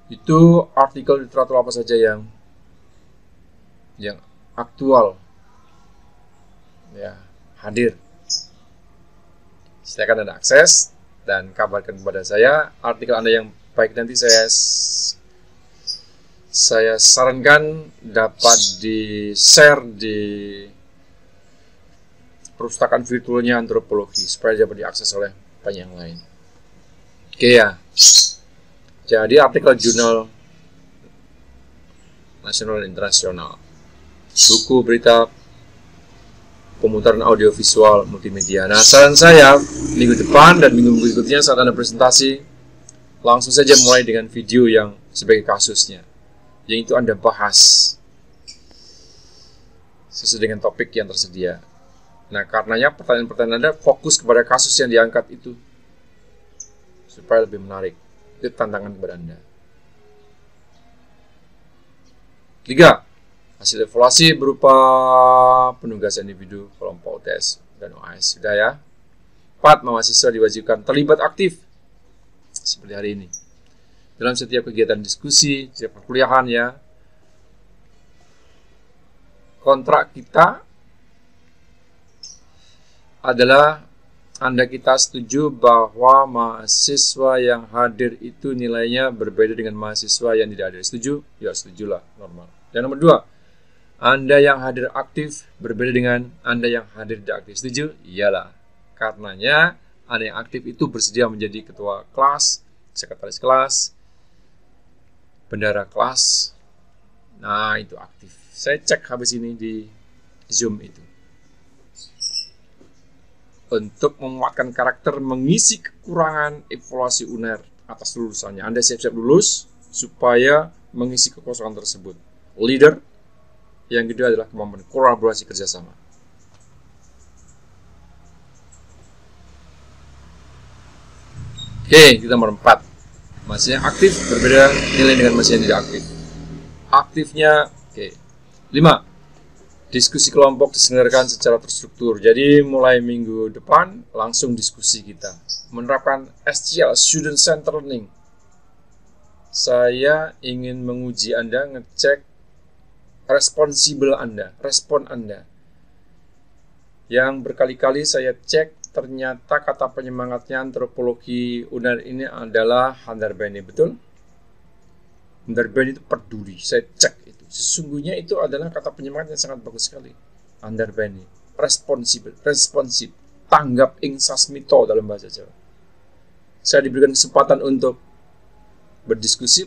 Itu artikel literatur apa saja yang aktual ya hadir. Silakan Anda akses dan kabarkan kepada saya artikel Anda yang baik. Nanti saya sarankan dapat di-share di perpustakaan virtualnya antropologi supaya dapat diakses oleh banyak yang lain. Oke ya. Jadi artikel jurnal nasional dan internasional, buku, berita, pemutaran audiovisual, multimedia. Nah, saran saya minggu depan dan minggu berikutnya saat Anda presentasi, langsung saja mulai dengan video yang sebagai kasusnya, yang itu Anda bahas sesuai dengan topik yang tersedia. Nah, karenanya pertanyaan-pertanyaan Anda fokus kepada kasus yang diangkat itu supaya lebih menarik. Itu tantangan kepada Anda. 3. Hasil evaluasi berupa penugasan individu, kelompok UTS, dan OAS. Sudah ya. 4. Mahasiswa diwajibkan terlibat aktif seperti hari ini dalam setiap kegiatan diskusi, setiap perkuliahan ya. Kontrak kita adalah Anda kita setuju bahwa mahasiswa yang hadir itu nilainya berbeda dengan mahasiswa yang tidak hadir. Setuju? Ya, setujulah, normal. Yang nomor 2, Anda yang hadir aktif berbeda dengan Anda yang hadir tidak aktif. Setuju? Iyalah. Karenanya Anda yang aktif itu bersedia menjadi ketua kelas, sekretaris kelas, bendahara kelas. Nah, itu aktif. Saya cek habis ini di Zoom itu. Untuk menguatkan karakter, mengisi kekurangan evaluasi UNER atas lulusannya. Anda siap-siap lulus supaya mengisi kekosongan tersebut. Leader. Yang kedua adalah kemampuan kolaborasi kerjasama. Oke, kita nomor 4. Mahasiswa yang aktif berbeda nilai dengan mahasiswa yang tidak aktif. Aktifnya, oke. 5. Diskusi kelompok diselenggarakan secara terstruktur. Jadi mulai minggu depan langsung diskusi kita. Menerapkan SCL, Student Centered Learning. Saya ingin menguji Anda, ngecek responsibel Anda, respon Anda. Yang berkali-kali saya cek, ternyata kata penyemangatnya antropologi UNER ini adalah Handarbani, betul? Handarbani itu peduli, saya cek itu. Sesungguhnya itu adalah kata penyemangat yang sangat bagus sekali. Handarbani, responsibel, responsif, tanggap ing sasmito dalam bahasa Jawa. Saya diberikan kesempatan untuk berdiskusi.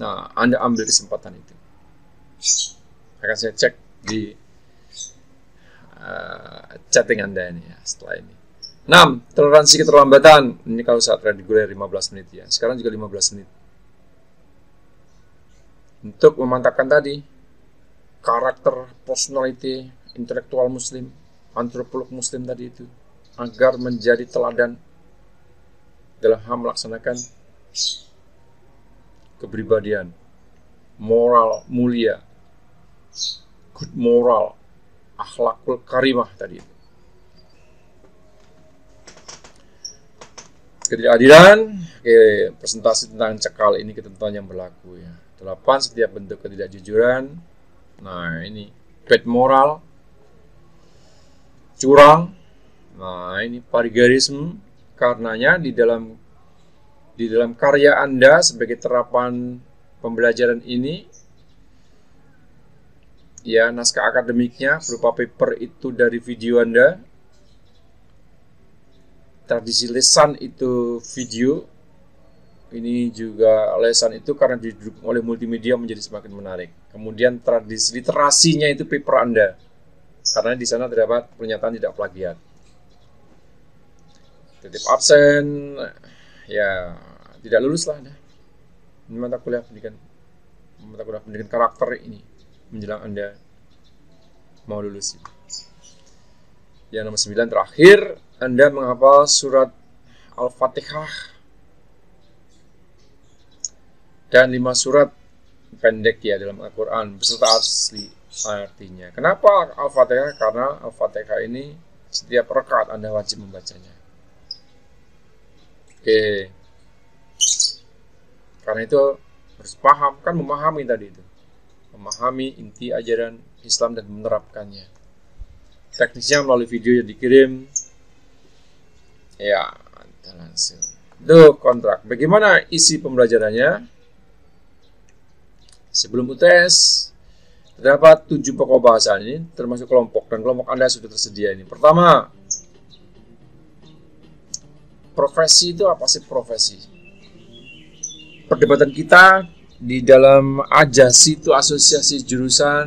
Nah, Anda ambil kesempatan itu. Akan saya cek di chatting Anda ini ya, setelah ini. 6. Toleransi keterlambatan. Ini kalau saat reguler 15 menit ya. Sekarang juga 15 menit. Untuk memantapkan tadi karakter, personality, intelektual muslim, antropolog muslim tadi itu, agar menjadi teladan dalam hal melaksanakan kepribadian, moral mulia, good moral, akhlakul karimah tadi itu. Ketidakadilan, presentasi tentang cekal ini ketentuan yang berlaku ya. 8. Setiap bentuk ketidakjujuran. Nah, ini bad moral, curang. Nah, ini parigarisme. Karenanya di dalam karya Anda sebagai terapan pembelajaran ini ya, naskah akademiknya berupa paper itu dari video Anda, tradisi lesan itu video, ini juga lesan itu karena didukung oleh multimedia menjadi semakin menarik. Kemudian tradisi literasinya itu paper Anda, karena di sana terdapat pernyataan tidak plagiat. Titip absen, ya tidak lulus lah Anda. Ini mata kuliah pendidikan mata kuliah pendidikan karakter ini menjelang Anda mau lulus. Yang nomor 9 terakhir, Anda menghafal surat Al-Fatihah dan 5 surat pendek ya dalam Al-Quran beserta asli artinya. Kenapa Al-Fatihah? Karena Al-Fatihah ini setiap rakaat Anda wajib membacanya. Oke. Karena itu harus paham, kan memahami tadi itu. Memahami inti ajaran Islam dan menerapkannya. Teknisnya melalui video yang dikirim. Ya, langsung. Itu kontrak. Bagaimana isi pembelajarannya? Sebelum UTS, terdapat 7 pokok bahasan ini, termasuk kelompok, dan kelompok Anda sudah tersedia ini. Pertama, profesi itu apa sih profesi? Perdebatan kita di dalam AJASI itu asosiasi jurusan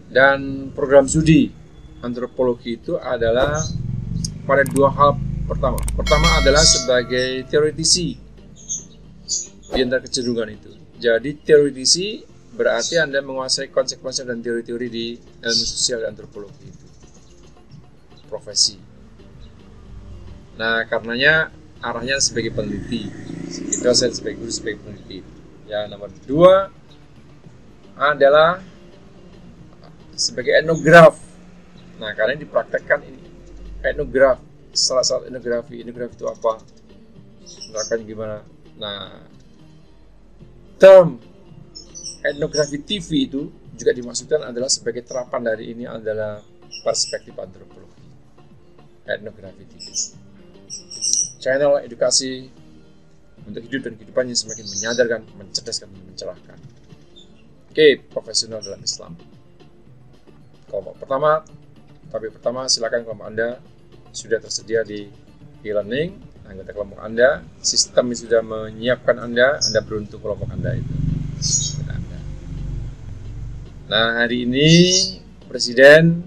dan program studi antropologi itu adalah pada 2 hal pertama. Pertama adalah sebagai teoretisi di antara kecenderungan itu. Jadi teoretisi berarti Anda menguasai konsep-konsep dan teori-teori di ilmu sosial dan antropologi itu. Profesi. Nah, karenanya arahnya sebagai peneliti. Itu saya sebagai guru, sebagai peneliti. Yang nomor 2 adalah sebagai etnograf. Nah, karena dipraktekkan ini etnograf. Salah satu etnografi. Etnografi itu apa? Menerapkannya gimana? Nah, term etnografi TV itu juga dimaksudkan adalah sebagai terapan dari ini adalah perspektif antropologi. Etnografi TV. Channel edukasi untuk hidup dan kehidupannya semakin menyadarkan, mencerdaskan, dan mencerahkan. Oke, profesional dalam Islam. Kelompok pertama, topik pertama, silakan kelompok Anda sudah tersedia di e-learning. Anggota kelompok Anda, sistem yang sudah menyiapkan Anda beruntung kelompok Anda itu. Nah, hari ini Presiden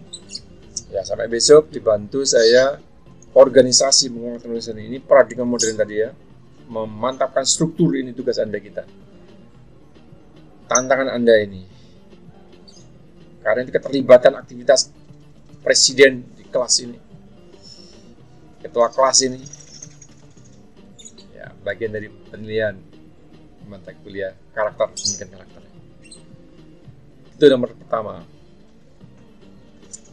ya sampai besok dibantu saya organisasi menggunakan tulisan ini paradigma modern tadi ya, memantapkan struktur ini tugas Anda kita. Tantangan Anda ini. Karena itu keterlibatan aktivitas presiden di kelas ini. Ketua kelas ini. Ya, bagian dari penilaian mata kuliah karakter, pendidikan karakter. Itu nomor pertama.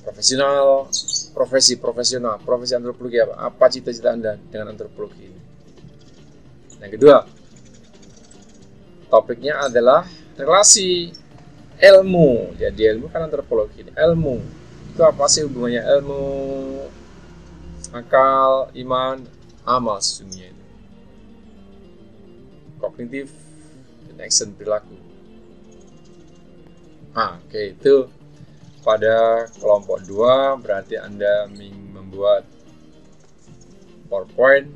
Profesi antropologi apa? Apa cita-cita Anda dengan antropologi ini? Yang kedua, topiknya adalah relasi ilmu. Jadi ilmu kan antropologi ini. Ilmu itu apa sih hubungannya ilmu, akal, iman, amal sesungguhnya itu. Kognitif dan action perilaku. Oke, itu pada kelompok 2 berarti Anda membuat PowerPoint.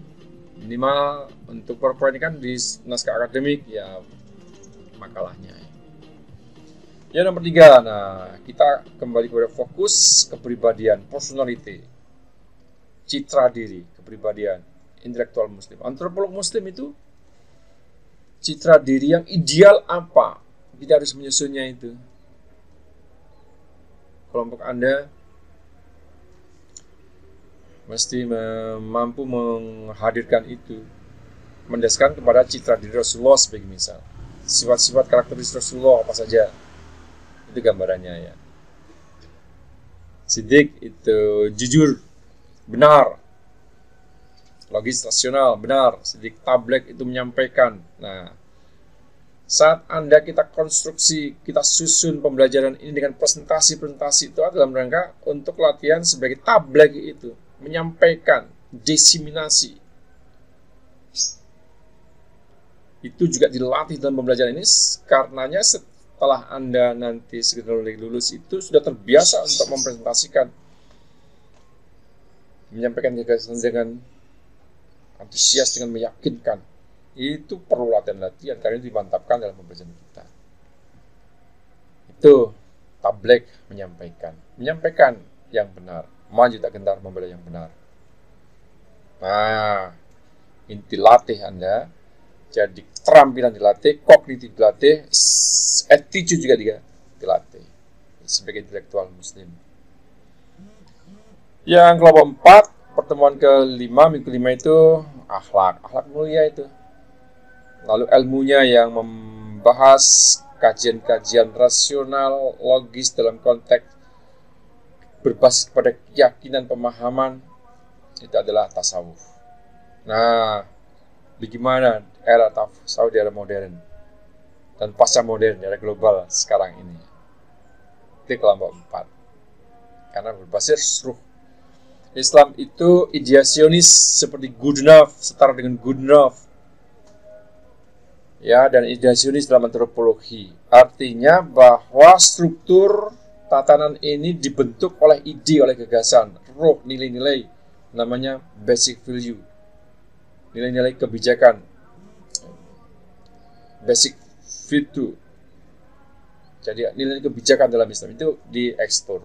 Minimal untuk PowerPoint ini kan di naskah akademik ya makalahnya. Yang nomor 3, nah kita kembali kepada fokus kepribadian, personality, citra diri, kepribadian, intelektual muslim. Antropolog muslim itu citra diri yang ideal apa? Kita harus menyusunnya itu. Kelompok Anda mesti mampu menghadirkan itu, mendasarkan kepada citra diri Rasulullah sebagai misal. Sifat-sifat karakteristik Rasulullah apa saja? Itu gambarannya ya. Siddiq itu jujur, benar, logis, rasional, benar. Siddiq tablek itu menyampaikan. Nah, saat Anda kita konstruksi, kita susun pembelajaran ini dengan presentasi itu adalah rangka untuk latihan sebagai tablek itu, menyampaikan, diseminasi. Itu juga dilatih dalam pembelajaran ini, karenanya setelah Anda nanti sekedar lulus itu sudah terbiasa untuk mempresentasikan, menyampaikan gagasan dengan antusias, dengan meyakinkan. Itu perlu latihan karena itu dimantapkan dalam pembelajaran kita. Itu tablek menyampaikan yang benar, maju tak gentar membela yang benar. Nah, inti latih Anda Jadi keterampilan dilatih, kognitif dilatih, attitude juga dilatih sebagai intelektual muslim. Yang kelompok 4, pertemuan kelima, minggu kelima itu akhlak mulia itu. Lalu ilmunya yang membahas kajian-kajian rasional, logis dalam konteks berbasis pada keyakinan, pemahaman, itu adalah tasawuf. Nah, bagaimana era tasawuf di era modern dan pasca modern, era global sekarang ini? Itu kelompok 4. Karena berbasis ruh. Islam itu ideasionis seperti good enough, setara dengan good enough. Ya, dan ideasionis dalam antropologi. Artinya bahwa struktur tatanan ini dibentuk oleh ide, oleh gagasan, ruh, nilai-nilai, namanya basic value. Nilai-nilai kebijakan, basic virtue. Jadi nilai kebijakan dalam Islam itu diekspor.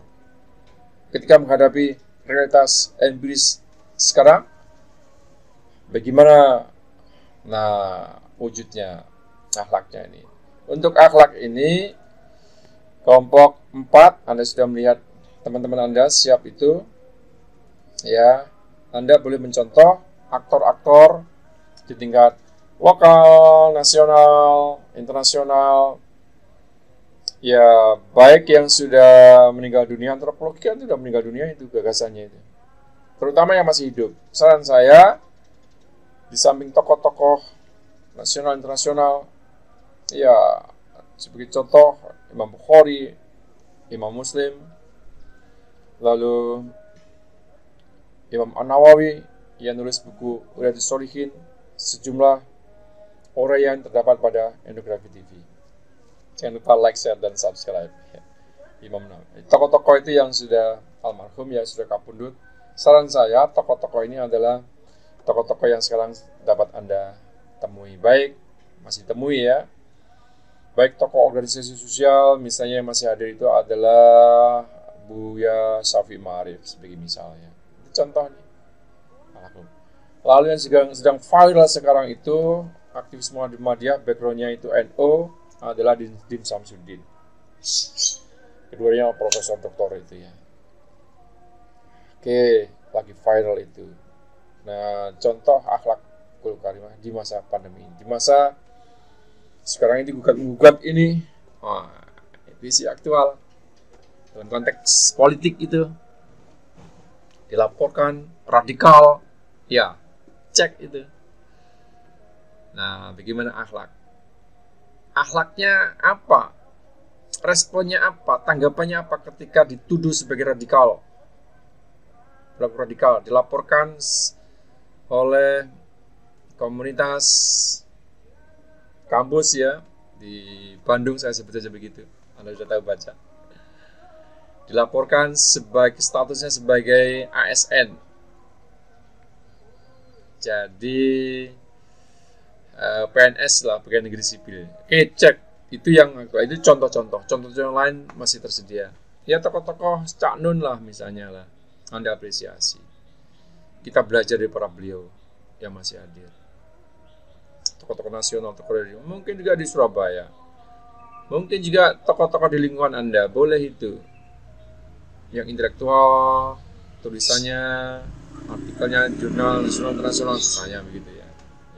Ketika menghadapi realitas empiris sekarang, bagaimana wujudnya akhlaknya ini? Untuk akhlak ini, kelompok 4, Anda sudah melihat teman-teman Anda siap itu, ya. Anda boleh mencontoh aktor-aktor di tingkat lokal, nasional, internasional, ya, baik yang sudah meninggal dunia, antropologi kan sudah meninggal dunia itu gagasannya itu. Terutama yang masih hidup. Saran saya, di samping tokoh-tokoh nasional, internasional, ya, sebagai contoh, Imam Bukhari, Imam Muslim, lalu Imam An-Nawawi, yang nulis buku Riyadhus Shalihin, sejumlah orang yang terdapat pada Endografi TV. Jangan lupa like, share, dan subscribe. Imam Nawawi. Tokoh-tokoh itu yang sudah almarhum, ya sudah kapundhut. Saran saya, tokoh-tokoh ini adalah tokoh-tokoh yang sekarang dapat Anda temui. Baik, masih temui ya. Baik tokoh organisasi sosial, misalnya yang masih hadir itu adalah Buya Syafi'i Ma'arif, sebagai misalnya. Itu contohnya. Lalu yang sedang viral sekarang itu, aktivis Muhammadiyah, backgroundnya itu NU, adalah Din Samsudin. Keduanya profesor doktor itu ya. Oke, lagi viral itu. Nah, contoh akhlakul karimah di masa pandemi, di masa sekarang ini gugat ini, itu isi aktual dalam konteks politik itu dilaporkan radikal, ya, cek itu. Nah, bagaimana akhlak? Akhlaknya apa? Responnya apa? Tanggapannya apa ketika dituduh sebagai radikal? Pelaku radikal dilaporkan oleh komunitas kampus ya di Bandung, saya sebut saja begitu. Anda sudah tahu baca. Dilaporkan sebagai statusnya sebagai ASN. Jadi PNS lah, pegawai negeri sipil. Oke, cek. Itu contoh-contoh. Contoh-contoh lain masih tersedia. Ya, tokoh-tokoh Cak Nun lah misalnya lah. Anda apresiasi. Kita belajar dari para beliau yang masih hadir. Tokoh-tokoh nasional, tokoh dari mungkin juga di Surabaya. Mungkin juga tokoh-tokoh di lingkungan Anda. Boleh itu. Yang intelektual, tulisannya, artikelnya, jurnal nasional internasional, saya begitu ya.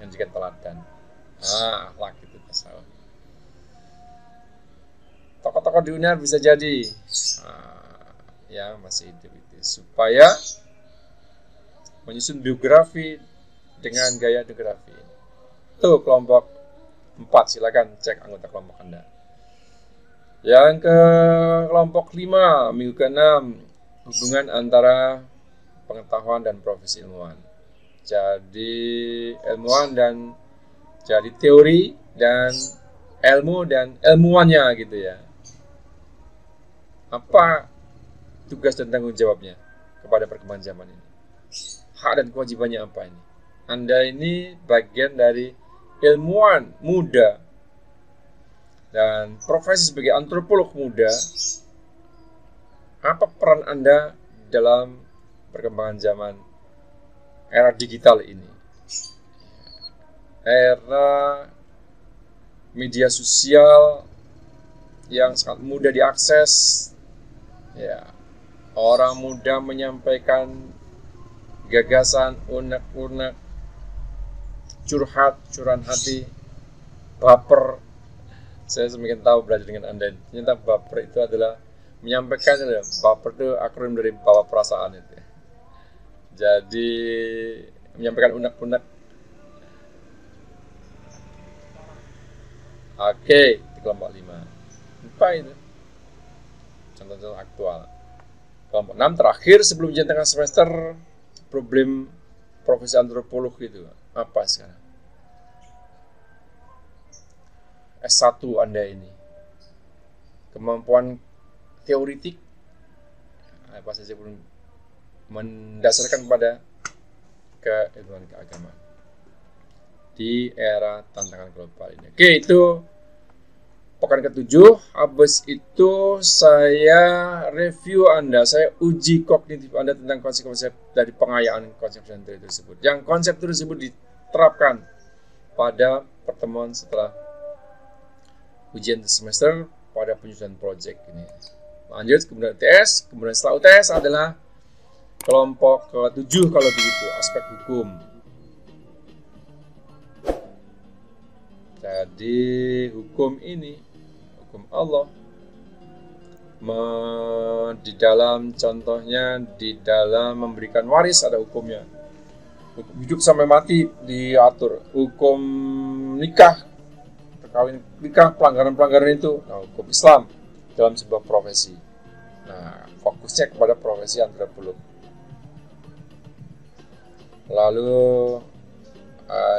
Yang juga teladan. Akhlak itu masalah. Tokoh-tokoh di UNER bisa jadi ya masih hidup itu, supaya menyusun biografi dengan gaya biografi. Itu kelompok 4, silakan cek anggota kelompok Anda. Yang ke kelompok 5, minggu ke-6, hubungan antara pengetahuan dan profesi ilmuwan. Jadi ilmuwan dan jadi teori dan ilmu dan ilmuwannya gitu ya. Apa tugas dan tanggung jawabnya kepada perkembangan zaman ini? Hak dan kewajibannya apa ini? Anda ini bagian dari ilmuwan muda dan profesi sebagai antropolog muda. Apa peran Anda dalam perkembangan zaman era digital ini? era media sosial yang sangat mudah diakses, ya, orang mudah menyampaikan gagasan, unek-unek, curhat, curahan hati, baper. Saya semakin tahu belajar dengan Anda. Ternyata baper itu adalah menyampaikan, baper itu akronim dari bawa perasaan itu. Jadi menyampaikan unek-unek. Oke, di kelompok 5. Apa itu? Contoh-contoh aktual. Kelompok 6 terakhir sebelum ujian tengah semester, problem profesi antropolog itu apa sekarang? S1 Anda ini, kemampuan teoritik apa saja belum mendasarkan pada keilmuan keagamaan di era tantangan global ini. Oke, itu pekan ke-7. Habis itu saya review Anda, saya uji kognitif Anda tentang konsep-konsep dari pengayaan konsep teori tersebut. Yang konsep tersebut diterapkan pada pertemuan setelah ujian semester pada penyusunan proyek ini. Lanjut, kemudian UTS, kemudian setelah UTS adalah kelompok ke-7 kalau begitu, aspek hukum. Jadi hukum ini, hukum Allah, di dalam contohnya, di dalam memberikan waris ada hukumnya. Hukum hidup sampai mati diatur. Hukum nikah, kawin nikah, pelanggaran-pelanggaran itu, hukum Islam dalam sebuah profesi. Nah, fokusnya kepada profesi antropolog. Lalu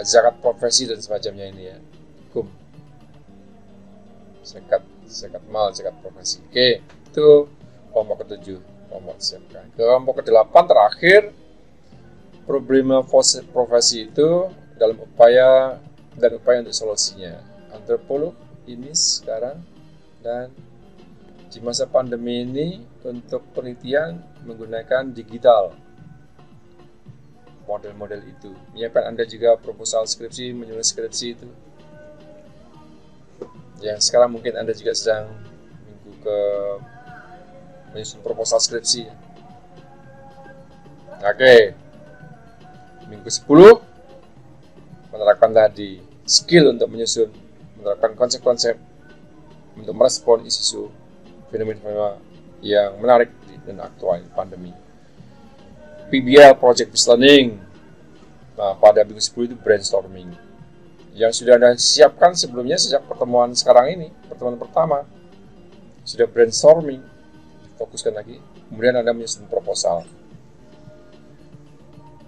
zakat profesi dan semacamnya ini ya, hukum zakat mal, zakat profesi. Oke, itu kelompok ke-7, kelompok siapkan. Kelompok ke-8 terakhir, problema profesi itu dalam upaya untuk solusinya. Antropolog ini sekarang dan di masa pandemi ini untuk penelitian menggunakan digital model-model itu. Menyiapkan Anda juga proposal skripsi, menulis skripsi itu. Yang sekarang mungkin Anda juga sedang minggu ke menyusun proposal skripsi. Oke. Minggu 10 menerapkan tadi skill untuk menerapkan konsep-konsep untuk merespon isu fenomena yang menarik dan aktual pandemi. PBL, Project Based Learning. Nah, pada minggu 10 itu brainstorming. Yang sudah Anda siapkan sebelumnya sejak pertemuan sekarang ini, pertemuan pertama, sudah brainstorming, fokuskan lagi. Kemudian Anda menyusun proposal.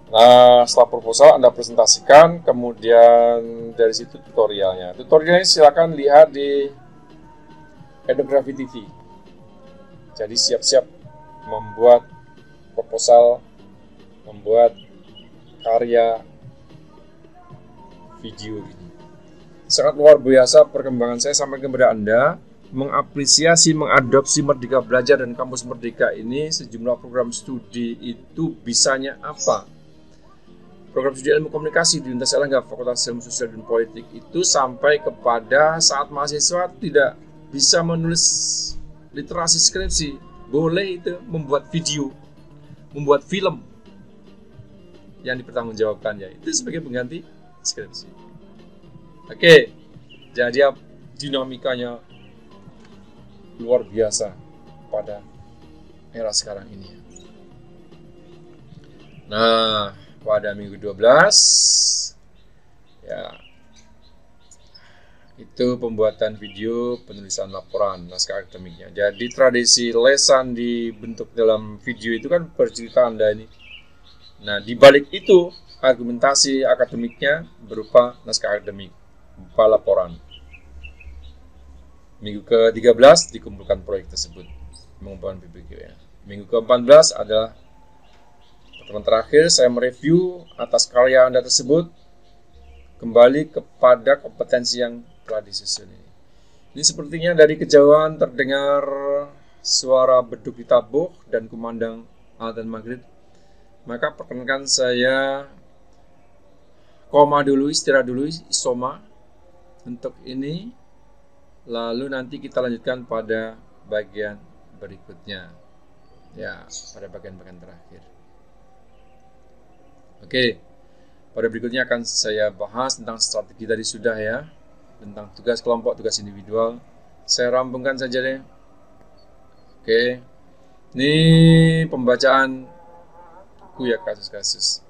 Nah, setelah proposal Anda presentasikan, kemudian dari situ tutorialnya. Tutorialnya silakan lihat di Ethnography TV. Jadi siap-siap membuat proposal, membuat karya video ini. Sangat luar biasa perkembangan saya sampaikan kepada Anda, mengapresiasi, mengadopsi Merdeka Belajar dan Kampus Merdeka ini. Sejumlah program studi itu bisanya apa? Program studi ilmu komunikasi di Universitas Erlangga Fakultas Ilmu Sosial dan Politik itu sampai kepada saat mahasiswa tidak bisa menulis literasi skripsi, boleh itu membuat video, membuat film yang dipertanggungjawabkannya itu sebagai pengganti skripsi. Oke, jadi dinamikanya luar biasa pada era sekarang ini. Nah, pada minggu 12 ya, itu pembuatan video, penulisan laporan naskah akademiknya. Jadi tradisi lesan dibentuk dalam video itu kan bercerita Anda ini. Nah, di balik itu argumentasi akademiknya berupa naskah akademik, berupa laporan. Minggu ke-13 dikumpulkan proyek tersebut, mengumpulkan PPQ ya. Minggu ke-14 adalah pertemuan terakhir, saya mereview atas karya Anda tersebut, kembali kepada kompetensi yang telah disusun ini. Ini sepertinya dari kejauhan terdengar suara beduk ditabuh dan kumandang azan maghrib. Maka perkenankan saya koma dulu, istirahat dulu, isoma untuk ini, lalu nanti kita lanjutkan pada bagian berikutnya, ya, pada bagian-bagian terakhir. Oke, pada berikutnya akan saya bahas tentang strategi tadi sudah ya, tentang tugas kelompok, tugas individual. Saya rampungkan saja deh. Oke, ini pembacaan buku ya, kasus-kasus.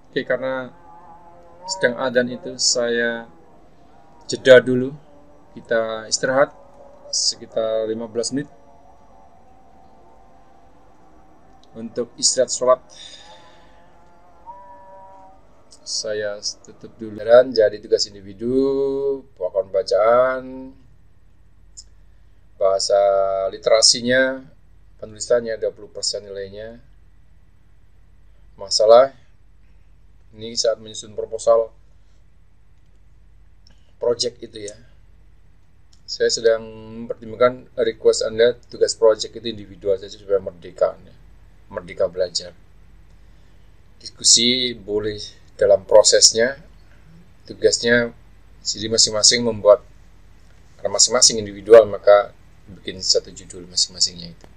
Oke, karena sedang adzan itu saya jeda dulu. Kita istirahat sekitar 15 menit untuk istirahat sholat. Saya tutup dulu. Jadi tugas individu, pokok bacaan, bahasa literasinya, penulisannya 20% nilainya. Masalah ini saat menyusun proposal project itu ya. Saya sedang mempertimbangkan request Anda tugas project itu individual saja supaya merdeka belajar. Diskusi boleh dalam prosesnya, tugasnya jadi masing-masing membuat, karena masing-masing individual maka bikin satu judul masing-masingnya itu.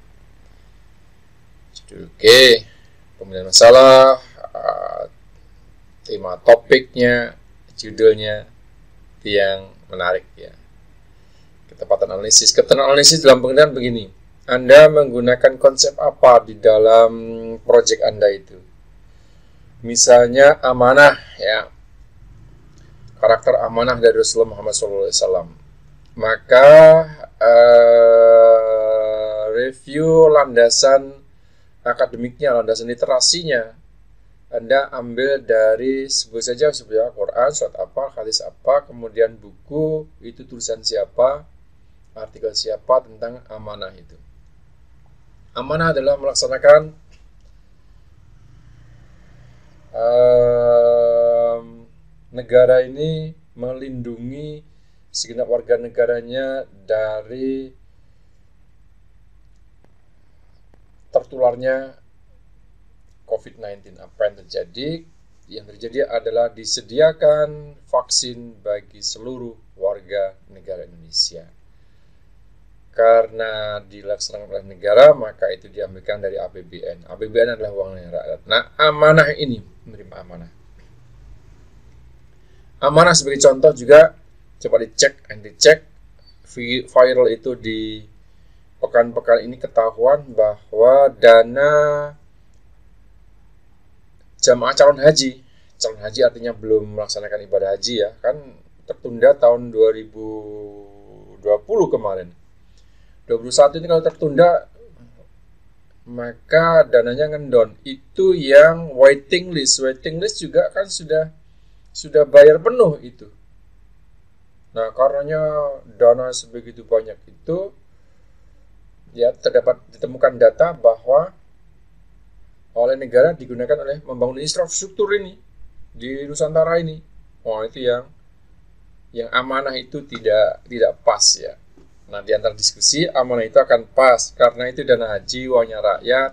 Judul oke, pemilihan masalah, tema topiknya, judulnya itu yang menarik ya. Ketepatan analisis. Ketepatan analisis dalam pengertian begini. Anda menggunakan konsep apa di dalam proyek Anda itu? Misalnya amanah ya. Karakter amanah dari Rasulullah Muhammad SAW. Maka review landasan akademiknya, landasan literasinya Anda ambil dari sebut saja sebenarnya Quran, surat apa, hadis apa, kemudian buku itu tulisan siapa, artikel siapa tentang amanah itu. Amanah adalah melaksanakan negara ini melindungi segenap warga negaranya dari tertularnya COVID-19. Apa yang terjadi? Yang terjadi adalah disediakan vaksin bagi seluruh warga negara Indonesia. Karena dilaksanakan oleh negara, maka itu diambilkan dari APBN. APBN adalah uang rakyat. Nah, amanah ini menerima amanah. Amanah sebagai contoh juga, coba dicek, viral itu di pekan-pekan ini ketahuan bahwa dana jamaah calon haji artinya belum melaksanakan ibadah haji ya, kan tertunda tahun 2020 kemarin. 2021 ini kalau tertunda maka dananya ngendon. Itu yang waiting list juga kan sudah bayar penuh itu. Nah, karenanya dana sebegitu banyak itu ya ditemukan data bahwa oleh negara digunakan oleh membangun infrastruktur ini di Nusantara ini. Oh, itu yang amanah itu tidak pas ya. Nah, di antara diskusi amanah itu akan pas karena itu dana haji uangnya rakyat,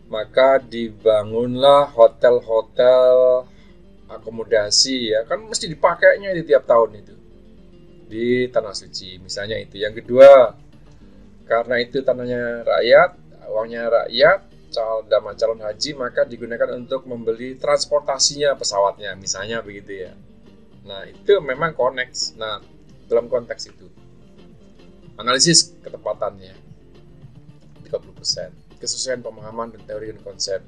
maka dibangunlah hotel-hotel akomodasi ya, kan mesti dipakainya di tiap tahun itu di tanah suci misalnya itu. Yang kedua, karena itu tanahnya rakyat, uangnya rakyat, calon haji, maka digunakan untuk membeli transportasinya, pesawatnya misalnya begitu ya. Nah, itu memang connect. Nah, dalam konteks itu analisis ketepatannya 30%, kesesuaian pemahaman dan teori dan konsep.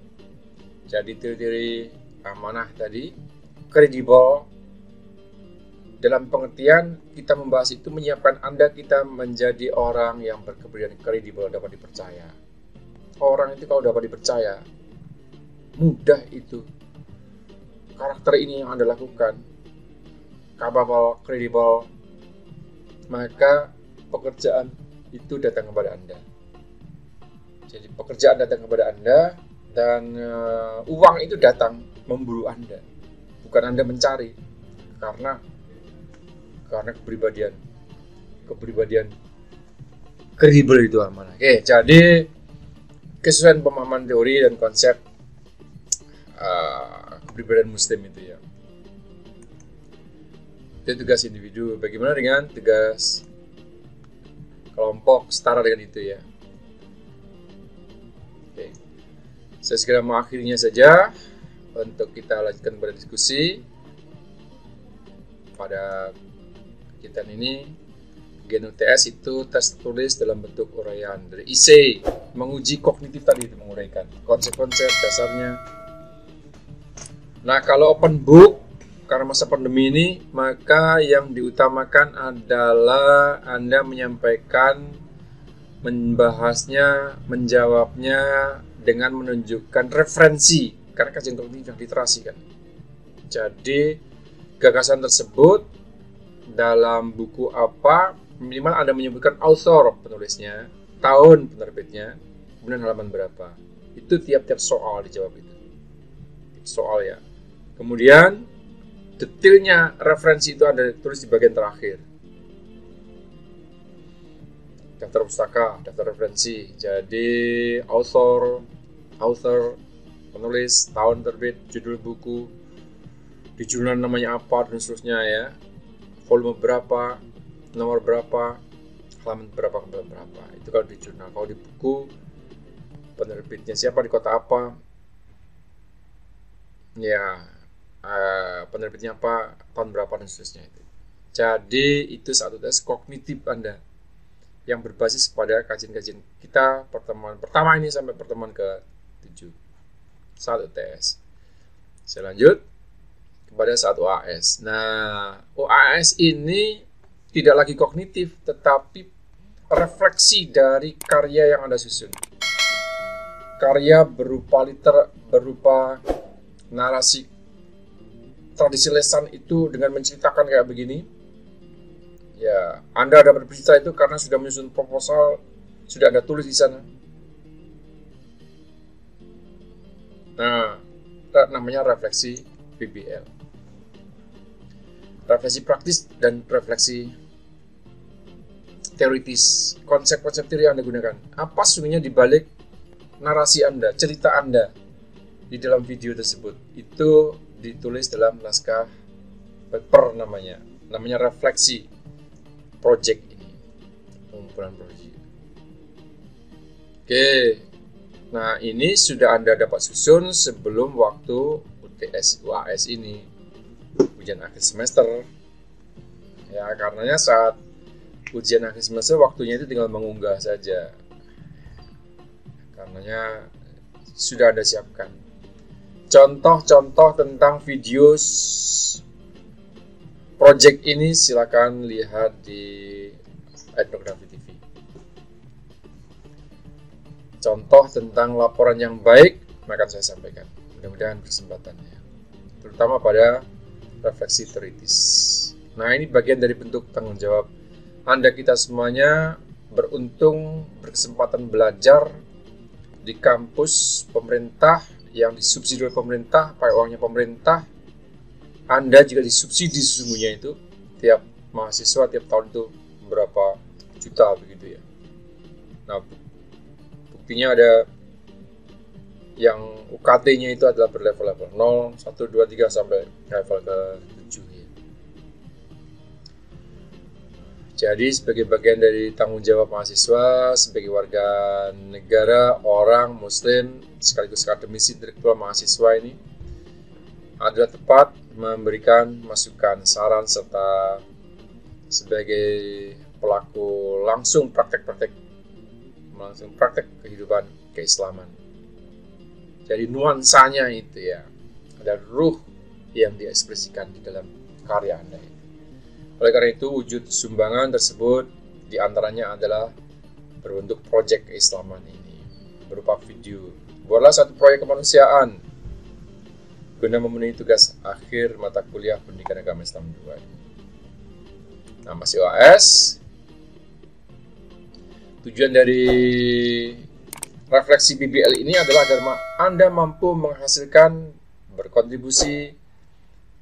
Jadi teori amanah tadi kredibel, dalam pengertian kita membahas itu menyiapkan Anda kita menjadi orang yang berkepribadian kredibel, dapat dipercaya. Orang itu kalau dapat dipercaya mudah itu. Karakter ini yang Anda lakukan, capable, kredibel, maka pekerjaan itu datang kepada Anda. Jadi pekerjaan datang kepada Anda dan uang itu datang memburu Anda, bukan Anda mencari, karena kepribadian kredibel itu amanah. Oke, jadi kesesuaian pemahaman teori dan konsep kepribadian Muslim itu ya. Itu tugas individu. Bagaimana dengan tugas kelompok? Setara dengan itu ya. Oke. Saya segera mengakhirinya saja untuk kita lanjutkan pada diskusi pada kegiatan ini. Bagian UTS itu tes tulis dalam bentuk uraian dari IC, menguji kognitif tadi, itu menguraikan konsep-konsep dasarnya. Nah, kalau open book karena masa pandemi ini, maka yang diutamakan adalah Anda menyampaikan, membahasnya, menjawabnya dengan menunjukkan referensi, karena kajian kognitif dan literasi kan. Jadi gagasan tersebut dalam buku apa, minimal Anda menyebutkan author penulisnya, tahun penerbitnya, kemudian halaman berapa. Itu tiap-tiap soal dijawab itu. Soal ya. Kemudian detailnya referensi itu Anda tulis di bagian terakhir. Daftar pustaka, daftar referensi. Jadi author, penulis, tahun terbit, judul buku, di jurnal namanya apa dan seterusnya ya. Volume berapa, nomor berapa, halaman berapa. Itu kalau di jurnal. Kalau di buku, penerbitnya siapa, di kota apa, ya, penerbitnya apa, tahun berapa dan seterusnya itu. Jadi itu satu tes kognitif Anda yang berbasis pada kajian-kajian kita pertemuan pertama ini sampai pertemuan ke-7. Satu tes. Saya lanjut kepada satu OAS. Nah, OAS ini tidak lagi kognitif, tetapi refleksi dari karya yang Anda susun. Karya berupa narasi tradisi lesan itu dengan menceritakan kayak begini. Ya, Anda dapat bercerita itu karena sudah menyusun proposal, sudah Anda tulis di sana. Nah, namanya refleksi PBL. Refleksi praktis dan refleksi teoritis. Konsep-konsep teori yang Anda gunakan. Apa sesungguhnya di balik narasi Anda, cerita Anda di dalam video tersebut. Itu ditulis dalam naskah paper namanya refleksi project ini, pengumpulan proyek. Oke, nah ini sudah Anda dapat susun sebelum waktu UAS ini, ujian akhir semester. Ya, karenanya saat ujian akhir semester waktunya itu tinggal mengunggah saja. Karenanya sudah Anda siapkan. Contoh-contoh tentang video project ini silakan lihat di Etnografi TV. Contoh tentang laporan yang baik akan saya sampaikan. Mudah-mudahan kesempatannya, terutama pada refleksi teoritis. Nah, ini bagian dari bentuk tanggung jawab Anda, kita semuanya beruntung berkesempatan belajar di kampus pemerintah yang disubsidi oleh pemerintah, pakai uangnya pemerintah. Anda juga disubsidi sesungguhnya itu tiap mahasiswa tiap tahun itu berapa juta begitu ya. Nah, buktinya ada yang UKT-nya itu adalah berlevel-level 0, 1, 2, 3 sampai level ke-7 ya. Jadi sebagai bagian dari tanggung jawab mahasiswa sebagai warga negara, orang muslim sekaligus akademisi intelektual mahasiswa ini adalah tepat memberikan masukan, saran, serta sebagai pelaku langsung praktek kehidupan keislaman. Jadi nuansanya itu ya, ada ruh yang diekspresikan di dalam karya Anda ini. Oleh karena itu, wujud sumbangan tersebut diantaranya adalah berbentuk proyek keislaman ini, berupa video. Buatlah satu proyek kemanusiaan guna memenuhi tugas akhir mata kuliah Pendidikan Agama Islam 2. Nah, masih OAS. Tujuan dari refleksi PBL ini adalah agar Anda mampu menghasilkan berkontribusi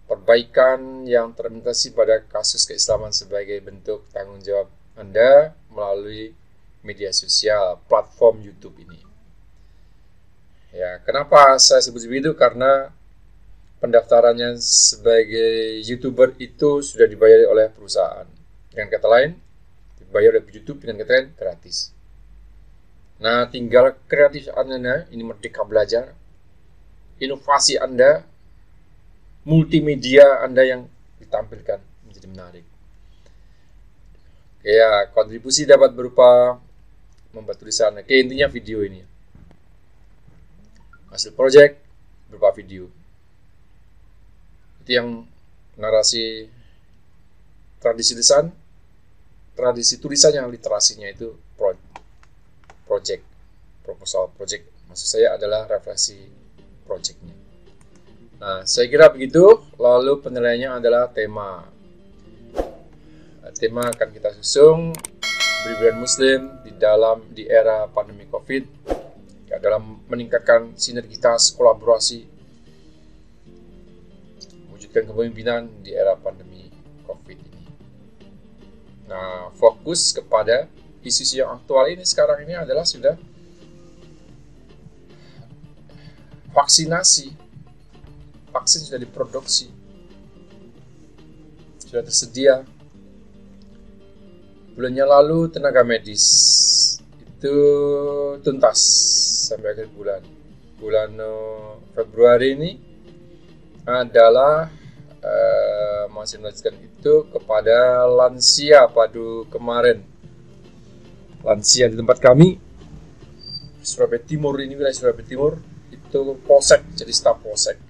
perbaikan yang terimplementasi pada kasus keislaman sebagai bentuk tanggung jawab Anda melalui media sosial, platform YouTube ini. Ya, kenapa saya sebut begitu? Karena pendaftarannya sebagai YouTuber itu sudah dibayar oleh perusahaan. Dengan kata lain, dibayar oleh YouTube, dengan kata lain gratis. Nah, tinggal kreatif Anda, ini merdeka belajar, inovasi Anda, multimedia Anda yang ditampilkan menjadi menarik. Ya, kontribusi dapat berupa membuat tulisan. Oke, intinya video ini. Hasil project berupa video. Itu yang narasi tradisi lisan, tradisi tulisannya, literasinya itu project, proposal project. Maksud saya adalah refleksi projectnya. Nah, saya kira begitu. Lalu penilaiannya adalah tema. Tema akan kita susung Brand Muslim di era pandemi COVID dalam meningkatkan sinergitas kolaborasi mewujudkan kepemimpinan di era pandemi COVID ini. Nah, fokus kepada isu yang aktual ini sekarang ini adalah sudah vaksinasi. Vaksin sudah diproduksi, sudah tersedia. Bulannya lalu tenaga medis itu tuntas sampai akhir bulan. Bulan Februari ini adalah masih melanjutkan itu kepada lansia padu kemarin. Lansia di tempat kami, Surabaya Timur ini, wilayah Surabaya Timur, itu polsek, jadi staf polsek.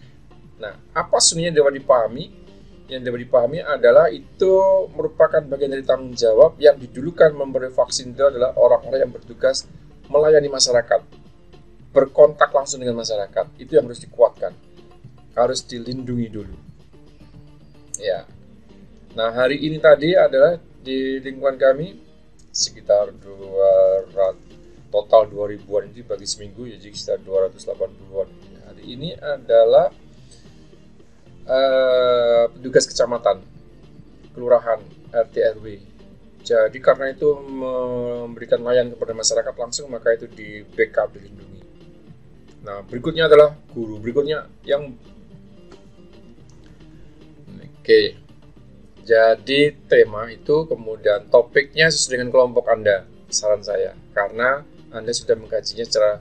Nah, apa sebenarnya dapat dipahami? Yang dapat dipahami adalah itu merupakan bagian dari tanggung jawab yang didulukan memberi vaksin itu adalah orang-orang yang bertugas melayani masyarakat, berkontak langsung dengan masyarakat. Itu yang harus dikuatkan, harus dilindungi dulu. Ya. Nah, hari ini tadi adalah di lingkungan kami sekitar total 2000-an itu bagi seminggu, jadi sekitar 280-an. Hari ini adalah petugas kecamatan, kelurahan, RT RW. Jadi karena itu memberikan layanan kepada masyarakat langsung, maka itu di backup, dilindungi. Nah, berikutnya adalah guru. Berikutnya yang oke. Jadi tema itu kemudian topiknya sesuai dengan kelompok Anda, saran saya. Karena Anda sudah mengkajinya secara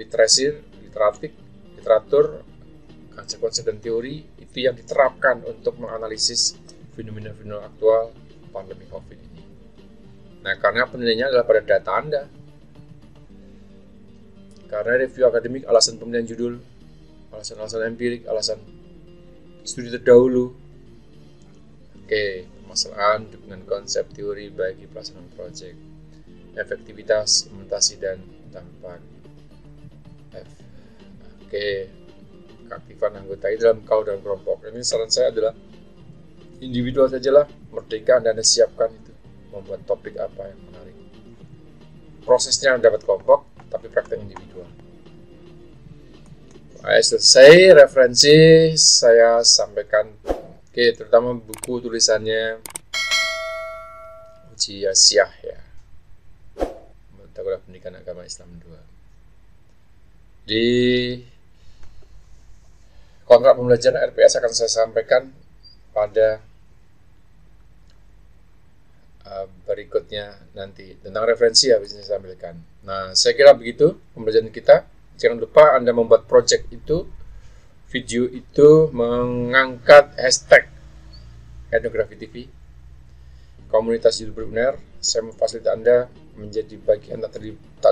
literatur, konsep-konsep dan teori itu yang diterapkan untuk menganalisis fenomena-fenomena aktual pandemi COVID ini. Nah, karena penilaiannya adalah pada data Anda. Karena review akademik, alasan pemilihan judul, alasan-alasan empirik, alasan studi terdahulu. Oke, permasalahan dengan konsep teori bagi pelaksanaan proyek, efektivitas, implementasi, dan dampak. Oke, keaktifan anggota itu dalam dalam kelompok. Ini saran saya adalah individual sajalah, merdeka Anda siapkan itu membuat topik apa yang menarik. Prosesnya dapat kelompok, tapi praktek individual. Selesai referensi saya sampaikan. Oke, terutama buku tulisannya Uji Asyah ya, Mentakulah Pendidikan Agama Islam 2. Di kontrak pembelajaran RPS akan saya sampaikan pada berikutnya nanti tentang referensi ya, bisa saya sampaikan. Nah, saya kira begitu pembelajaran kita. Jangan lupa Anda membuat project itu, video itu mengangkat hashtag Etnografi TV, komunitas YouTuber UNER. Saya memfasilitasi Anda menjadi bagian tak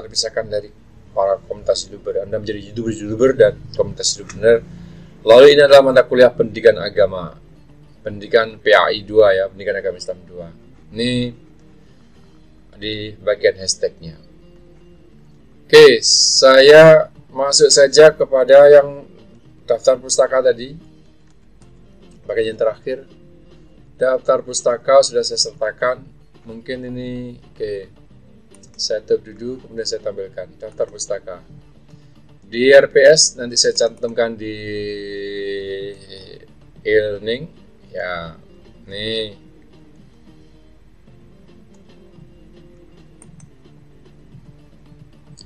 terpisahkan dari para komunitas YouTuber. Anda menjadi YouTuber dan komunitas YouTuber UNER. Lalu ini adalah mata kuliah pendidikan agama, pendidikan PAI 2 ya, pendidikan agama Islam 2. Ini di bagian hashtagnya. Oke, saya masuk saja kepada yang daftar pustaka tadi. Bagian yang terakhir, daftar pustaka sudah saya sertakan. Mungkin ini, oke, saya tutup dulu, kemudian saya tampilkan daftar pustaka. Di RPS nanti saya cantumkan di e-learning ya. Nih,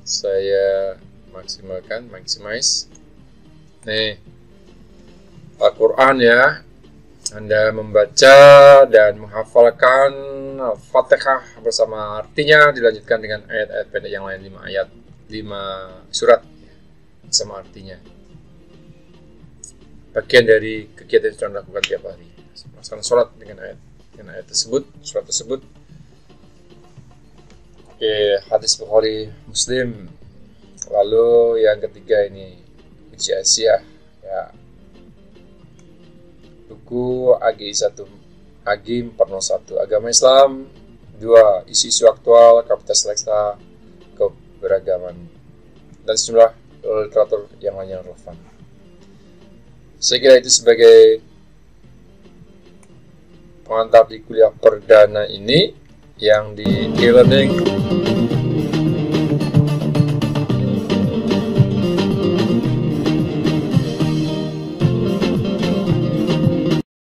saya maximize. Nih, Al-Quran ya. Anda membaca dan menghafalkan Al-Fatihah bersama artinya, dilanjutkan dengan ayat-ayat pendek yang lain, 5 ayat, 5 surat sama artinya. Bagian dari kegiatan yang sudah dilakukan tiap hari. Melaksanakan sholat dengan ayat tersebut, surat tersebut. Oke, hadis Bukhari Muslim. Lalu yang ketiga ini uji Asia ya. Buku AG 401, Agama Islam. 2, isu-isu aktual, kapasitas selekta, keberagaman, dan sejumlah literatur yang lain yang relevan. Saya kira itu sebagai pengantar di kuliah perdana ini yang di e-learning